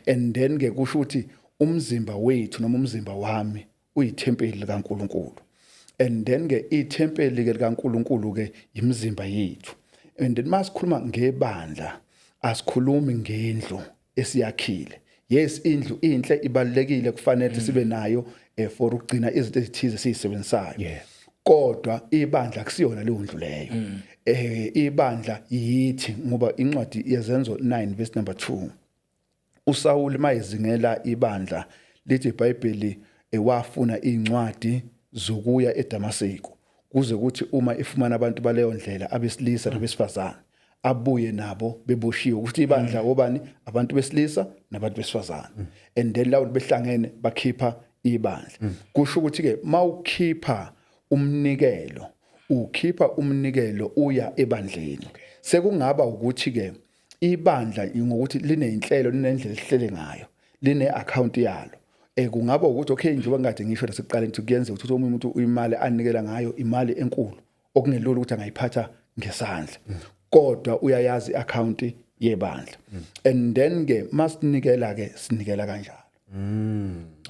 And then ke kusho ukuthi umzimba wethu noma umzimba wami uyithempeli kaNkuluNkulu. And then ke ithempeli ke kaNkuluNkulu ke imizimba yethu. And then masikhuluma ngebandla asikhulumi ngendlu esiyakhile. Yes, indlu inhle ibalekile kufanele sibe nayo for ukugcina izinto ezithize sizisebenzayo. Kodwa ibandla kusiyona leyo ndlu leyo. Ibandla yithi ngoba incwadi yezenzo 9 verse number 2. uSawuli mayezingela ibandla lithi iBhayibheli wafuna incwadi zokuya eDamaseko kuze ukuthi uma efumana abantu baleyo ndlela abesilisa nabesifazane abuye nabo beboshiwe ukuthi ibandla wobani abantu besilisa nabantu besifazane. And then lawo behlangene bakhipha ibandla. Kusho ukuthi ke mawukhipha umnikelo ukhipha umnikelo uya ebandleni. Sekungaba ukuthi ke ibandla ngokuthi linenhlelo linendlela ehlele ngayo line account yalo. Kungaba ukuthi okay njengoba ngade ngisho lasekuqaleni ukuthi kuyenza ukuthi umuntu imali anikela ngayo imali enkulu okungelula ukuthi angayiphatha ngesandla. Kodwa uyayazi account yebandla. And then ke masinikela ke sinikela kanjalo.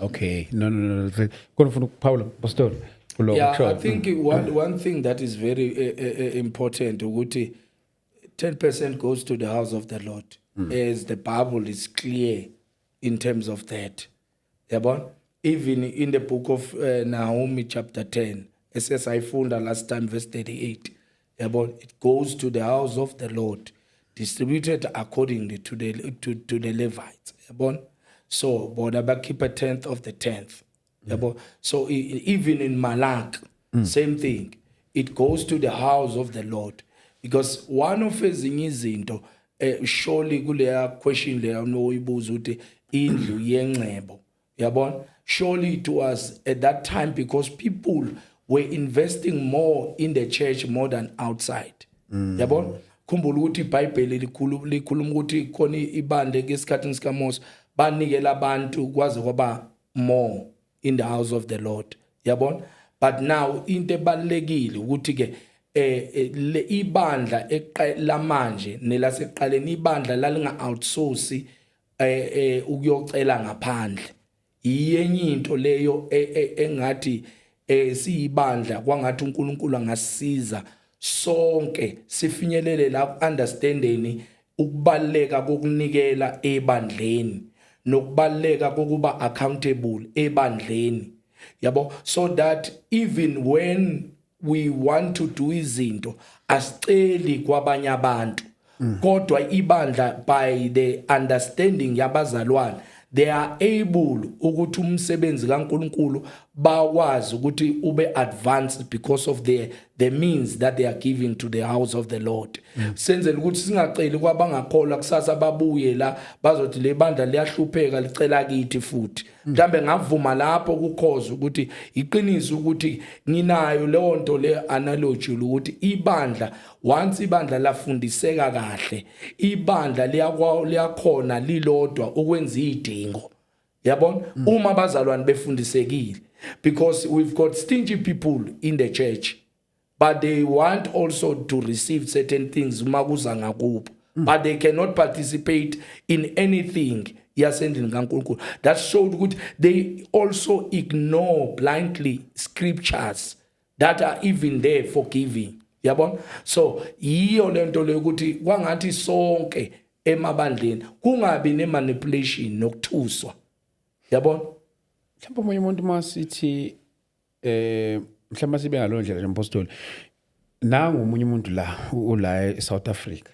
Okay, no. Kona ufuna ukuphawula pastor kulo Yeah, kusho. I think one thing that is very important, ukuthi 10% goes to the house of the Lord, as the Bible is clear in terms of that. Yabon? Even in the book of Naomi chapter 10, it says, I found last time verse 38. Yabon? It goes to the house of the Lord, distributed accordingly to the Levites. Yabon? So, Bodaba keep a 10th of the 10th. Yabo? So even in Malak, same thing. It goes to the house of the Lord. Because one of ezinye izinto surely kuleya question leya noyibuza uthi indlu yenxebo. Yabona? Surely it was at that time because people were investing more in the church more than outside. Yabona? Khumbula ukuthi iBhayibheli likhuluma ukuthi khona ibande ngesikhathi sikaMose banikela abantu kwaze kwaba more in the house of the Lord. Yabona? But now into ebalekile ukuthi ke le ibandla lamanje nelaseqaleni ibandla lalinga outsource ukuyocela ngaphandle. Iyenye into leyo engathi siyibandla kwangathi uNkulunkulu angasiza sonke sifinyelele la understanding ukubaleka kokunikela ebandleni nokubaleka kokuba accountable ebandleni. Yabo, so that even when we want to do izinto asiceli kwabanye abantu kodwa ibandla by the understanding yabazalwane they are able ukuthi umsebenzi kaNkulunkulu bawazi ukuthi ube advanced because of the means that they are giving to the house of the Lord. Senzele ukuthi singaceli kwabangakholwa kusasa babuye la bazothi le bandla liyahlupheka licela kithi futhi. Mhlambe ngavuma lapho kukhoza ukuthi iqiniso ukuthi nginayo leyo nto le analogy ukuthi ibandla once ibandla lafundiseka kahle ibandla liyakhona lilodwa ukwenza idingo. Yabona? Uma bazalwane befundisekile, because we've got stingy people in the church but they want also to receive certain things makuza ngakubo but they cannot participate in anything yasendlini kaNkulunkulu. That showed ukuthi they also ignore blindly scriptures that are even there for giving. Yabona? So yiyo lento le ukuthi kwangathi sonke emabandleni kungabi nemanipulation nokuthuswa. Yabona? Mhlawumbe omunye umuntu masithi mhlawumbe sibe ngaloo ndlela nje mpostoli nangu omunye umuntu la eSouth Africa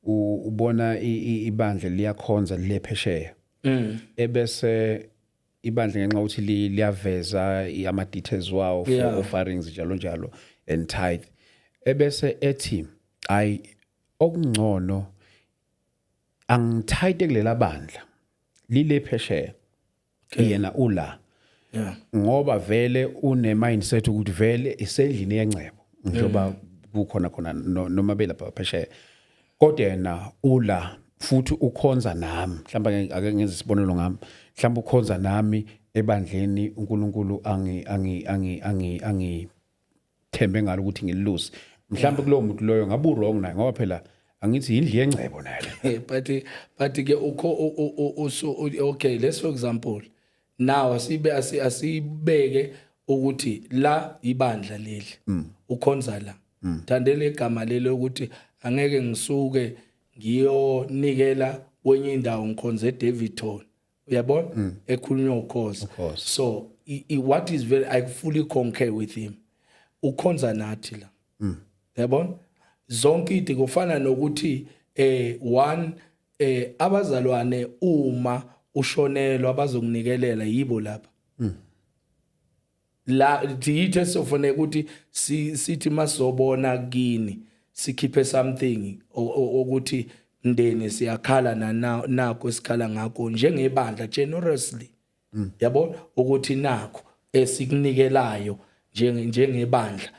ubona ibandla liyakhonza lilephesheya ebese ibandla ngenxa ukuthi liyaveza ama details wawo for offerings njalo and tithe ebese ethi ay okungcono angitithe kulela bandla lilephesheya yena ula ngoba vele une mindset ukuthi vele isendlini yencebo njengoba kukhona noma belapha phesheya kodwa yena ula futhi ukhonza nami mhlawumbe ake ngenze isibonelo ngami mhlawumbe ukhonza nami ebandleni uNkulunkulu angi thembe ngalo ukuthi ngililusi mhlawumbe kulowo muntu loyo ngabe wrong naye ngoba phela angithi indlu yencebo nayo but ke okay, let's for example now asibeke ukuthi la ibandla leli ukhonza la thandele igama lelo ukuthi angeke ngisuke ngiyonikela kwenye indawo ngikhonze Davidton uyabona ekhulunywa ukhoza. So what is very I fully concur with him ukhonza nathi la uyabona zonke into kufana nokuthi one abazalwane uma ushonelwa bazokunikelela yibo lapha la dithe sofune ukuthi sithi masizobona kini sikhiphe something ukuthi ndene siyakhala nakho esikhala ngakho njengebandla generously yabo ukuthi nakho esikunikelayo njengebandla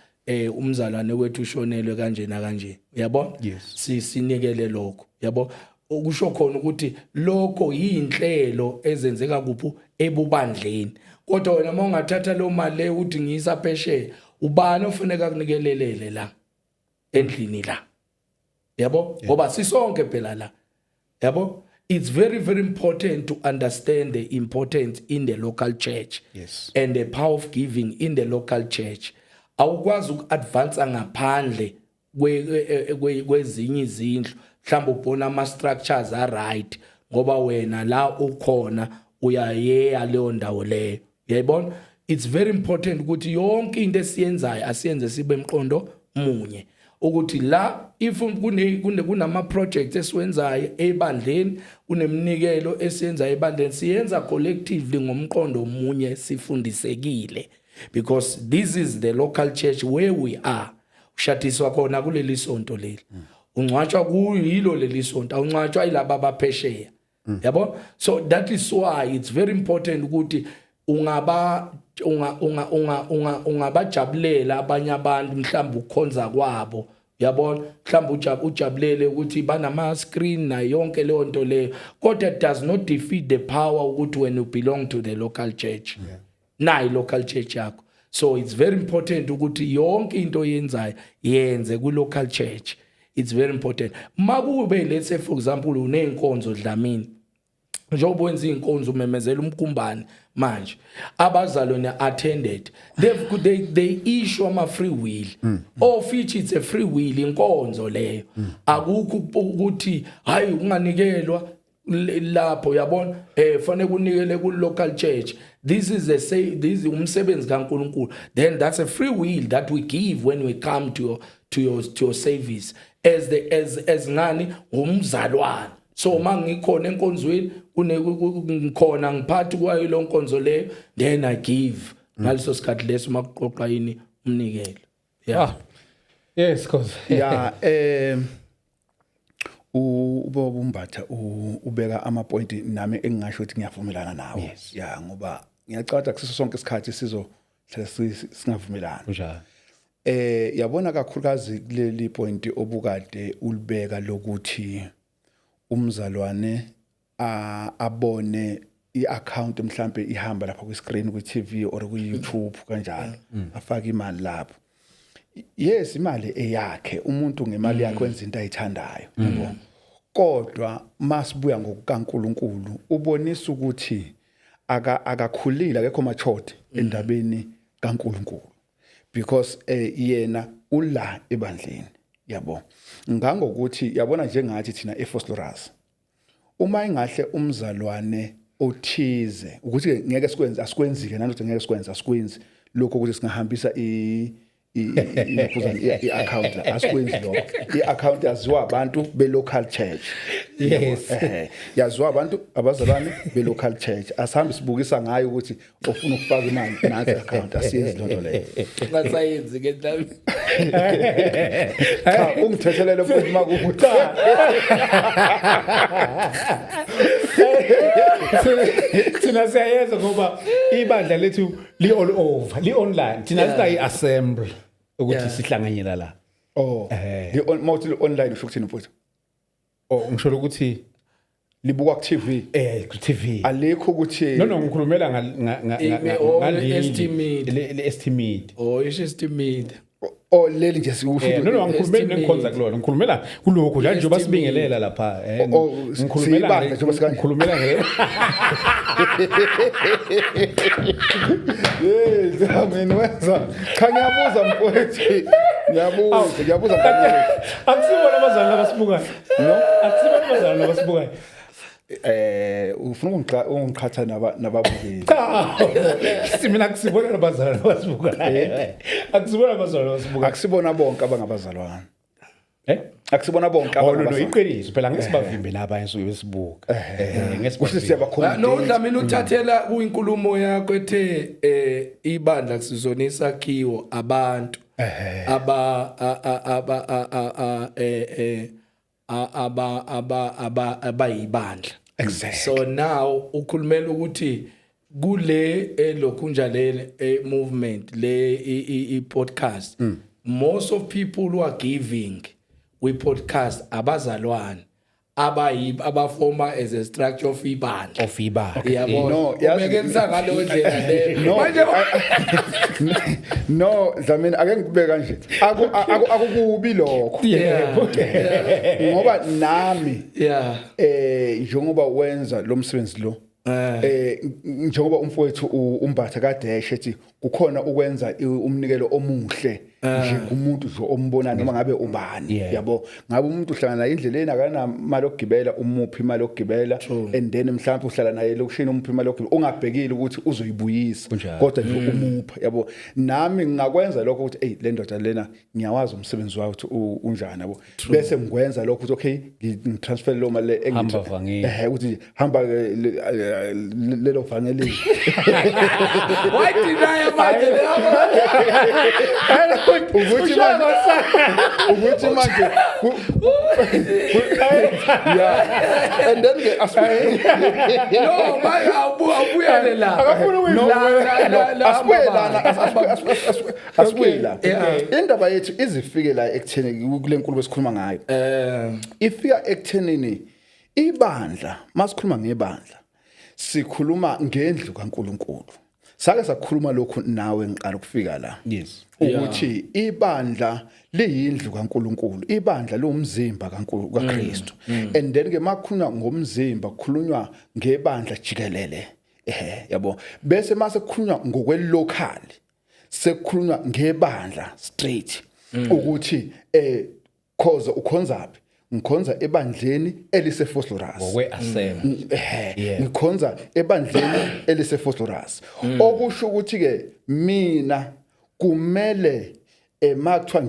umzalwane wethu ushonelwe kanje na kanje uyabona sinikele lokho yabo okusho khona ukuthi lokho yinhlelo ezenzeka kuphi ebubandleni kodwa wena mawungathatha lo mali uthi ngiyisa phesheya ubani ofuneka kunikelelele la endlini la yabo ngoba sisonke phela la yabo. It's very, very important to understand the importance in the local church and the power of giving in the local church. Awukwazi uku-advance ngaphandle kwezinye izindlu mhlawumbe ubona ama-structures are-right ngoba wena la ukhona uyayeya leyo ndawo leyo. Uyayibona? It's very important ukuthi yonke into esiyenzayo asiyenze sibe emqondo munye. Ukuthi la if kunama projects esiwenzayo ebandleni kunemnikelo esiyenza ebandleni siyenza collectively ngomqondo omunye sifundisekile because this is the local church where we are. Ushatiswa khona kuleli sonto leli ungcwatshwa kuyilo leli sonto awuncwatshwa ilaba abaphesheya yabo. So that is why it's very important ukuthi ungabajabulela abanye abantu mhlawumbe ukhonza kwabo yabona mhlawumbe ujabulele ukuthi banama screen na yonke leyo nto leyo kodwa it does not defeat the power ukuthi when you belong to the local church na local church yakho. So it's very important ukuthi yonke into yenzayo yenze ku local church. It's very important. Makube let's say for example unenkonzo Dlamini njengoba wenza inkonzo umemezela umkumbane manje abazalwane attended they issue ama free will of which it's a free will inkonzo leyo akukho ukuthi hayi unganikelwa lapho yabona fanele kunikele ku local church. This is umsebenzi kaNkulunkulu. Then that's a free will that we give when we come to your service as ngani umzalwane. So mangikhona enkonzweni ngikhona ngiphathi kwayo lo nkonzo leyo then I give ngaleso sikhathi leso makuqoqa yini umnikelo. Yeah. Yes cause ubaba uMbatha ubeka ama point nami engingasho ukuthi ngiyavumelana nawe. Yeah ngoba ngiyacabanga kusiso sonke isikhathi singavumelana. Njalo. Yabona kakhulukazi kuleli point obukade ulibeka lokuthi umzalwane abone i-account mhlambe ihamba lapha ku screen ku TV or ku YouTube kanjalo afaka imali lapho. Yes imali eyakhe umuntu ngemali yakhe wenza into ayithandayo yabo. Kodwa masibuya ngokukaNkulunkulu ubonisa ukuthi akakhulile akekho machote endabeni kaNkulunkulu because yena ula ebandleni yabo. Ngangokuthi yabona njengathi thina eFosloras uma ingahle umzalwane othize ukuthi ngeke sikwenze asikwenzike nanokuthi ngeke sikwenza asikwenzi lokho ukuthi singahambisa i-account asikwenzi lokho. I-account yaziwa abantu be-local church. Yes. Yaziwa abantu abazalwane be-local church. Asihambe sibukisa ngayo ukuthi ofuna ukufaka imali nansi account asiyenzi lonto leyo. Ngasayenzi ke Dlamini. Cha ungithethelele futhi makuthi. Thina siyayenza ngoba ibandla lethu li all over li online thina sinayi assembly ukuthi sihlanganyela la. Mostly online usho ukuthini mfowethu? Ngisho ukuthi libukwa ku TV. Ku TV. Alikho ukuthi no ngikhulumela estimate. Le estimate. Estimate. Leli nje sikusho no ngikhulumela nenkonza kulona ngikhulumela kuloko njengoba sibingelela lapha ngikhulumela Dlamini wenza cha ngiyabuza mfowethu ngiyabuza akusibona abazali abasibukayo no akusibona abazali abasibukayo ufuna ungiqhatha nababukeli mina akusibona abazali abasibukayo akusibona abazali abasibukayo akusibona bonke abangabazalwane akusibona bonke no iqiniso phela ngesibavimbe nabanye suke besibuka ngesibuka siyabakhombisa no Dlamini uthathela kuinkulumo yakho ethe ibandla kusizonisa sakhiwo abantu abayibandla. Exactly. So now ukhulumela ukuthi kule lokhunjalele movement le I podcast most of people who are giving we podcast abazalwane abafoma as a structure of ibandla. Of ibandla. Yabona. No, yazi- Ubekenza ngalo ndlela le. No, Manje no, Dlamini ake ngikubeke kanje. Akukubi lokho. Ngoba nami njengoba wenza lo msebenzi lo njengoba umfowethu umbatha kadeshe ethi kukhona ukwenza umnikelo omuhle nje kumuntu nje ombona noma ngabe ubani yabo ngabe umuntu uhlangana naye indleleni akana imali yokugibela umuphi imali yokugibela and then mhlawumbe uhlala naye lokushini umuphi imali yokugibela ungabhekile ukuthi uzoyibuyisa kodwa nje umupha yabo nami ngingakwenza lokho ukuthi hey le ndoda lena ngiyawazi umsebenzi wayo ukuthi unjani yabo bese ngikwenza lokho ukuthi okay ngitransfer lo mali ukuthi hamba lelo vangeli why deny manje ukuthi manje yeah and then no my awubuyele la asibuyela indaba yethu izifike la ekutheni kule nkulumo esikhuluma ngayo ifika ekuthenini ibandla masikhuluma ngebandla sikhuluma ngendlu kaNkuluNkulu sake sakhuluma lokhu nawe ngiqala ukufika la yes ukuthi ibandla liyindlu kaNkuluNkulu ibandla lomzimba kaKristu and then ke makhulunywa ngomzimba kukhulunywa ngebandla jikelele yabo bese mase kukhulunywa ngokwelocal sekukhulunywa ngebandla straight ukuthi khoza ukhonzaphi ngikhonza ebandleni eliseFosloras ngokwe-assembly ngikhonza ebandleni eliseFosloras okusho ukuthi ke mina kumele makuthiwa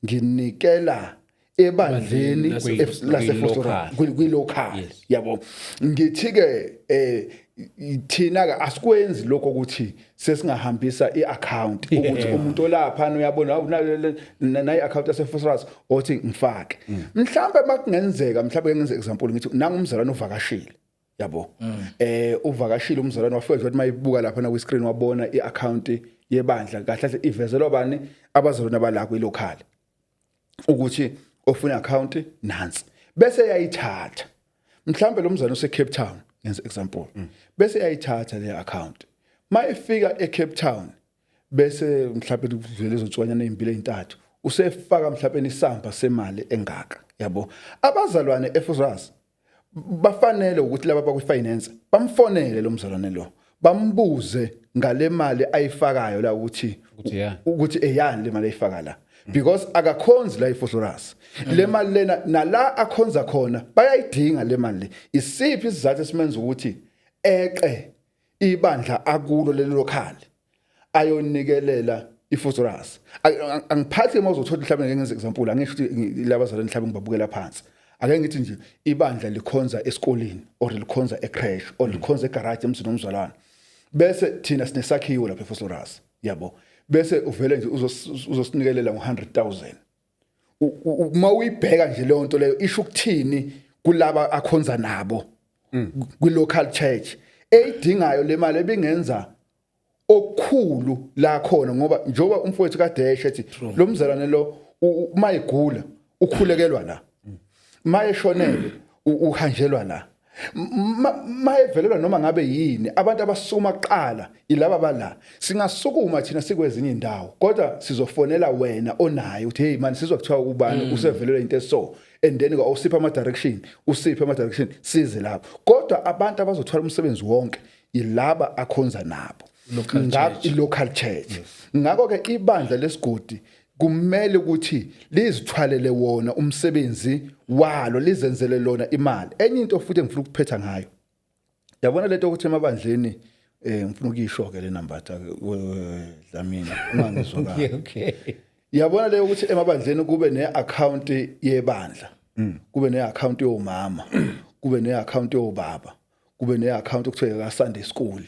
nginikela ebandleni laseFosloras kwilocal yabo ngithi ke thina ke asikwenzi lokho ukuthi sesingahambisa iaccount ukuthi umuntu olapha uyabona na iaccount yaseFosloras othi ngifake mhlambe makungenzeka mhlambe ngenze example ngithi nanga umzalwane uvakashile yabo uvakashile umzalwane wafika nje mayibuka lapha na kwi-screen wabona iaccount yebandla kahle ivezelwa bani abazalwane abala kwilocal ukuthi ofuna account nansi bese yayithatha mhlambe lo mzalwane ose-Cape Town ngenze example bese yayithatha le account mayifika eCape Town bese mhlawumbe kuvele izotswanyana ezimbili ezintathu usefaka mhlawumbe isamba semali engaka yabo abazalwane eFosloras bafanele ukuthi laba bakwi finance bamfonele lo mzalwane lo bambuze ngale mali ayifakayo la ukuthi eyani le mali ayifaka la because akakhonzi la eFosloras le mali lena nala akhonza khona bayayidinga le mali isiphi isizathu esimenza ukuthi ibandla akulo leli local ayonikelela iFosloras angiphathi mawuzothola mhlawumbe ngenze example angisho ukuthi labazalwane mhlawumbe ngibabukela phansi ake ngithi nje ibandla likhonza esikoleni or likhonza ecrash or likhonza egarage emzini omzalwane bese thina sinesakhiwo lapha eFosloras yabo bese uvele nje uzosinikelela ngo100,000 uma uyibheka nje leyo nto leyo isho ukuthini kulaba akhonza nabo kwi local church eyidingayo le mali ebingenza okukhulu la khona ngoba njoba umfowethu kadeshe ethi lo mzalwane lo uma egula ukhulekelwa la mayeshonele uhanjelwa la mayevelelwa noma ngabe yini abantu abasukuma kuqala ilaba bala singasukuma thina sikwezinye indawo kodwa sizofonela wena onayo uthi hey man sizokuthiwa ubani usevelelwe into eso and then usipha ama direction size lapho kodwa abantu abazothwala umsebenzi wonke ilaba akhonza nabo local church ngakho ke ibandla lesigodi kumele ukuthi lizithwalele wona umsebenzi walo lizenzele lona imali enye into futhi engifuna ukuphetha ngayo yabona lento ukuthi emabandleni ngifuna ukuyisho ke le number Dlamini ungangizwa kahle okay yabona le ukuthi emabandleni kube neaccount yebandla kube neaccount yomama kube neaccount yobaba kube neaccount okuthiwa ka Sunday school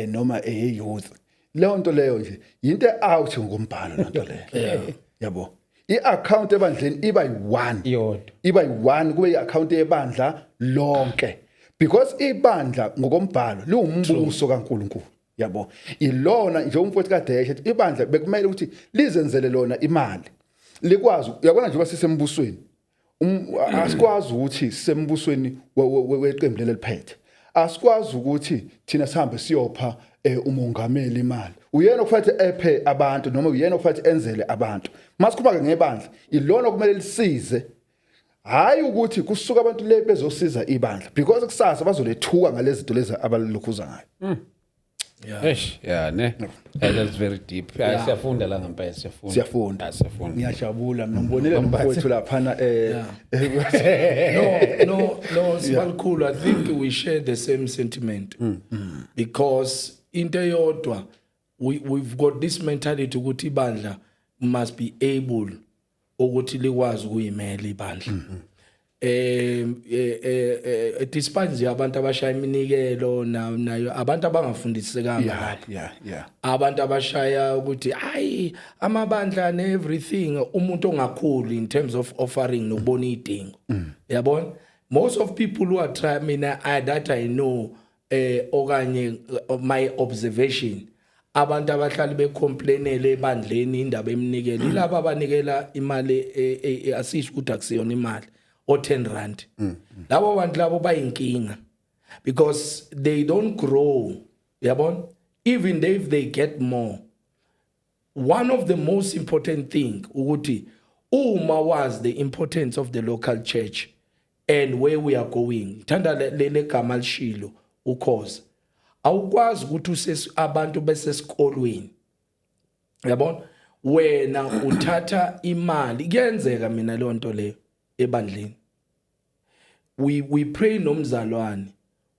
noma youth leyo nto leyo nje into out ngombhalo lento leyo yabo iaccount ebandleni iba yi1 kube iaccount yebandla lonke because ibandla ngokombhalo liwumbuso kaNkuluNkulu yabo ilona nje umfowethu kadeshe ibandla bekumele ukuthi lizenzele lona imali likwazi yabona nje basisembusweni asikwazi ukuthi sembusweni weqembu leliphethe asikwazi ukuthi thina sihambe siyopha umongameli imali uyena okufanele ephe abantu noma uyena okufanele enzele abantu masikhuluma ngebandla ilona kumele lisize hayi ukuthi kusuka abantu le bezosiza ibandla because kusasa bazolethuka ngalezi zinto lezi abalukhuza ngayo yeah ne that's very deep siyafunda la ngempela siyafunda siyafunda ngiyajabula mina ngibonile nomfowethu lapha no sibalukhulu I think we share the same sentiment because into eyodwa we've got this mentality ukuthi ibandla must be able ukuthi likwazi ukuyimela ibandla despite nje abantu abashaya iminikelo nayo abantu abangafundisekanga yeah abantu abashaya ukuthi hayi amabandla and everything umuntu ongakhuli in terms of offering nokubona idingo yabona most of people who are trying mina that I know okanye my observation abantu abahlali becomplainele ebandleni indaba eminikelo ilabo abanikela imali asisho ukuthi akusiyona imali o 10 rand labo bantu labo bayinkinga because they don't grow yabona even if they get more one of the most important thing ukuthi uma was the importance of the local church and where we are going thanda lele gama lishilo ukhoza awukwazi ukuthi abantu besesikolweni yabona wena uthatha imali kuyenzeka mina le nto leyo ebandleni we pray nomzalwane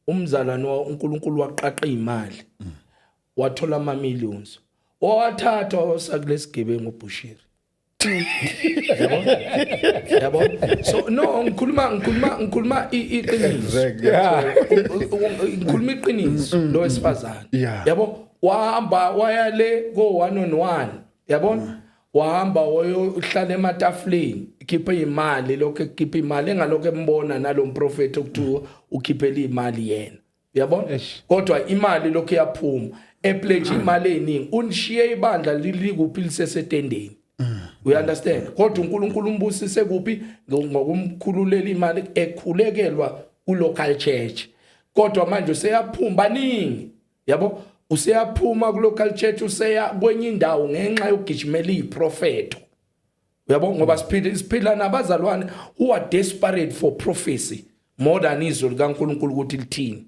umzalwane uNkulunkulu waqaqa imali wathola ama millions owathatha wasakulesigebengu uBushiri yabo so no ngikhuluma iqiniso ngikhuluma iqiniso lo wesifazane yabo wahamba wayale go 1-on-1 yabona wahamba wayohlala ematafuleni ikhipha imali lokho ekhipha imali engalokho embona nalomprofeti ukuthi ukhiphela imali yena yabona kodwa imali lokho yaphuma epledge imali eningi unishiye ibandla lilikuphi lisesetendeni we understand kodwa uNkulunkulu umbusise kuphi ngokumkhululela imali ekhulekelwa ulocal church kodwa manje useyaphuma ningi yabo useyaphuma ku local church useya kwenye indawo ngenxa yokugijimela iprofeto uyabo ngoba siphila nabazalwane who are desperate for prophecy more than izwi likaNkulunkulu ukuthi lithini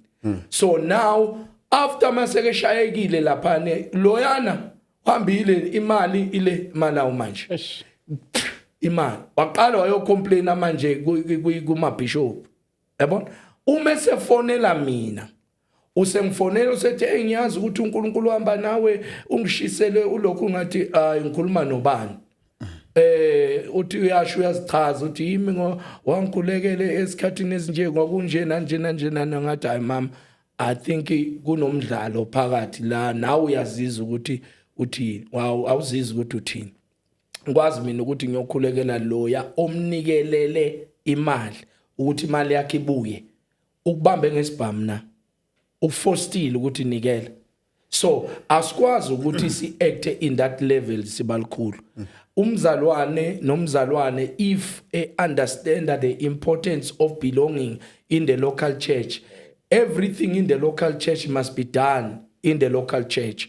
so now after maseke shayekile lapha loyana hambile imali ile malawo manje imali waqala wayocomplain manje kuma bishop yabona uma sefonela mina usengifonela usethi ngiyazi ukuthi uNkulunkulu uhamba nawe ungishisele ulokhu ngathi ngikhuluma nobani uthi uyasho uyazichaza uthi yimi wangikhulekele esikhathini esinje ngokunje nanje ngathi hayi mama I think kunomdlalo phakathi la nawe uyazizwa ukuthi uthini awuzizwa ukuthi uthini ngikwazi mina ukuthi ngiyokhulekela loya omnikelele imali ukuthi imali yakhe ibuye ukubambe ngesibhamu na ukufostile ukuthi nikela so asikwazi ukuthi si act in that level sibalukhulu umzalwane nomzalwane if understand the importance of belonging in the local church everything in the local church must be done in the local church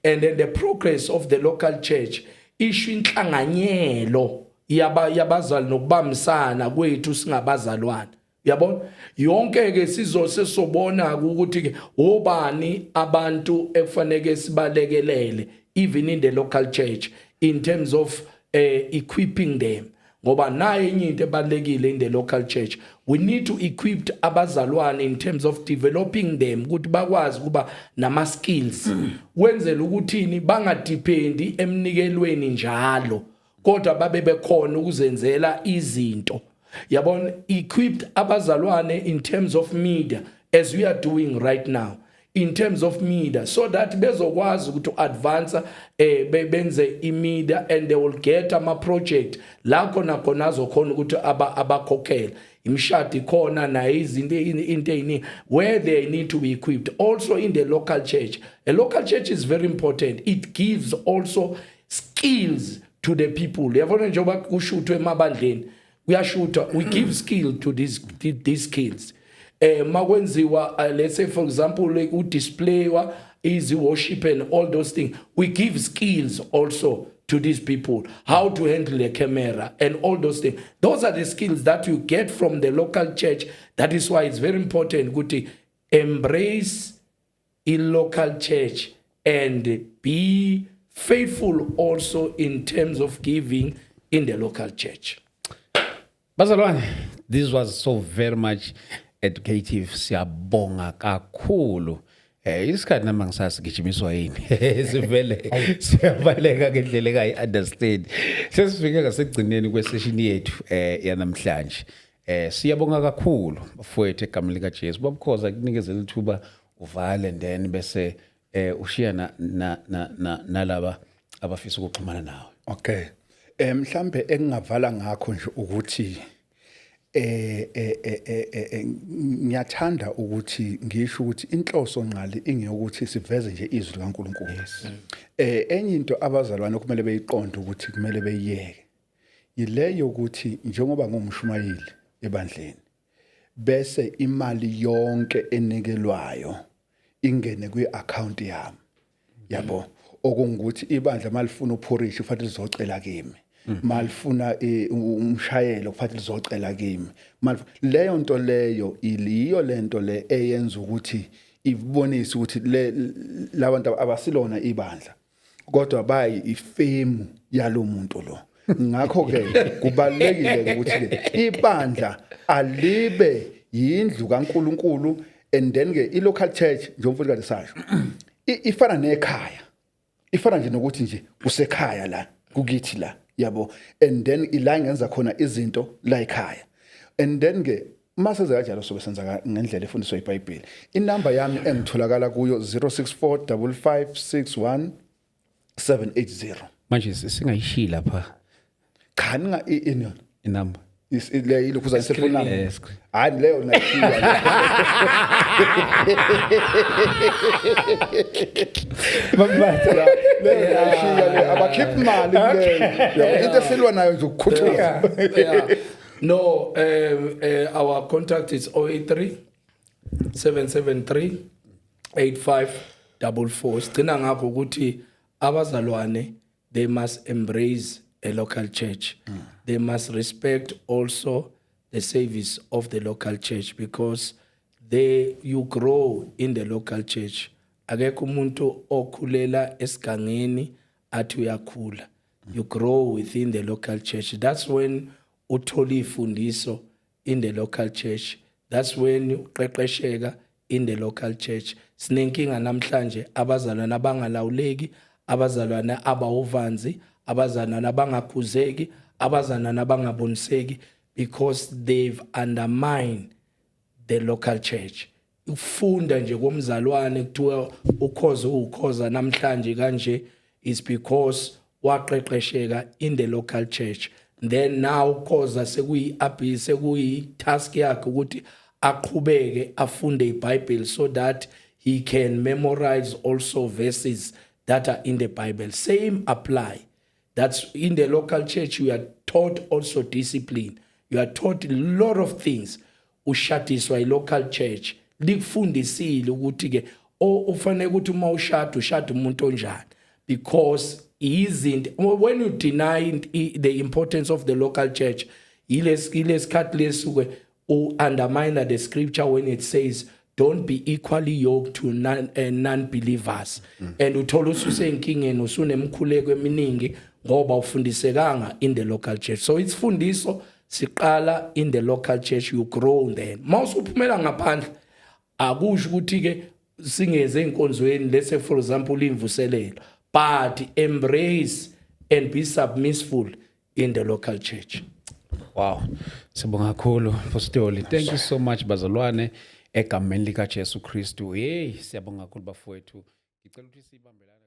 and then the progress of the local church isho inhlanganyelo yabazali nokubambisana kwethu singabazalwane yabona yonke ke sizosobona ukuthi ke obani abantu ekufanele sibalekelele even in the local church in terms of equipping them ngoba nayo enye into ebalekile in the local church we need to equip abazalwane in terms of developing them ukuthi bakwazi kuba nama skills wenzela ukuthini bangadependi emnikelweni njalo kodwa babe bekhona ukuzenzela izinto yabona equipped abazalwane in terms of media as we are doing right now in terms of media so that bezokwazi ukuthi advance benze imedia and they will get ama project la khona azokhona ukuthi abakhokhela imshadi khona na izinto into where they need to be equipped also in the local church. A local church is very important. It gives also skills to the people. Yabona njengoba kushuthwe emabandleni uyashuta, we give skill to these skills. Makwenziwa, let's say for example, like display easy worship and all those things, we give skills also to these people, how to handle a camera and all those things. Those are the skills that you get from the local church. That is why it's very important to embrace a local church and be faithful also in terms of giving in the local church. Bazalwane, this was so very much educative. Siyabonga kakhulu. Isikhathi nami ngisasi gijimiswa yini. Sivele siyabaleka ngendlela engayi-understand. Sesifike ngasekugcineni kwesession yethu yanamhlanje. Siyabonga kakhulu bafowethu egameni likaJesu. Babukhoza kunikezela ithuba uvale and then bese ushiya nalaba abafisa ukuxhumana nawe. Okay. Mhlambe engingavala ngakho nje ukuthi ngiyathanda ukuthi ngisho ukuthi inhloso nqali ingeyokuthi siveze nje izwi likaNkulunkulu. Enye into abazalwane kumele beyiqonde ukuthi kumele beyiyeke yileyo ukuthi njengoba ngumshumayeli ebandleni bese imali yonke enikelwayo ingene kwi-account yami, yabo, okungukuthi ibandla malifuna uphorisha kufanele lizocela kimi, malifuna umshayelo kufanele lizocela kimi, leyo nto leyo iliyo lento le eyenza ukuthi ibonise ukuthi labantu abasilona ibandla kodwa bayi ifemu yalomuntu lo. Ngakho ke kubalekile ukuthi ke ibandla alibe yindlu kaNkuluNkulu, and then ke i-local church njengomfundisi kade sasho ifana nekhaya, ifana nje nokuthi nje usekhaya la kukithi la, yabo, and then ila ngenza khona izinto la ekhaya, and then ke masenza kanjalo sobe senza ngendlela efundiswa iBhayibheli. Inamba yami engitholakala kuyo 0645561780. Manje singayishiya lapha Khani inona inamba le ilokhu zayiselfoni nami. Yes. Hayi leyo nayishiya. Bambatha Leyo nayishiya abakhiphi imali leyo. Into eselwa nayo nje ukukhuthuza. No, our contact is 083 773 8544. Sigcina ngakho ukuthi abazalwane, they must embrace a local church. They must respect also the service of the local church, because you grow in the local church. Akekho umuntu okhulela esigangeni athi uyakhula. You grow within the local church. That's when uthola ifundiso in the local church. That's when uqeqesheka in the local church. Sinenkinga namhlanje abazalwana abangalawuleki, abazalwana abawuvanzi, abazalwana abangakhuzeki, abazalwana abangaboniseki, because they've undermined the local church. Ufunda nje komzalwane kuthiwa ukhoza namhlanje kanje is because waqeqesheka in the local church. Then now ukhoza sekuyi task yakhe ukuthi aqhubeke afunde iBhayibheli so that he can memorize also verses that are in the Bible. Same apply. That's in the local church. You are taught also discipline. You are taught a lot of things. Ushatiswa local church. Likufundisile ukuthi ke ufanele ukuthi uma ushada umuntu onjani, because when you deny the importance of the local church, undermine the scripture when it says don't be equally yoked to non-believers. And uthola ususenkingeni usunemkhuleko eminingi ngoba ufundisekanga in the local church. So it's fundiso siqala in the local church, you grow then. Mawusuphumela ngaphandle akusho ukuthi ke singeze enkonzweni, let's say for example imvuselelo, but embrace and be submissive in the local church. Wow. Sibonga kakhulu Apostoli. Thank you so much bazalwane egameni likaJesu Kristu. Hey, siyabonga kakhulu bafowethu. Ngicela ukuthi sibambelane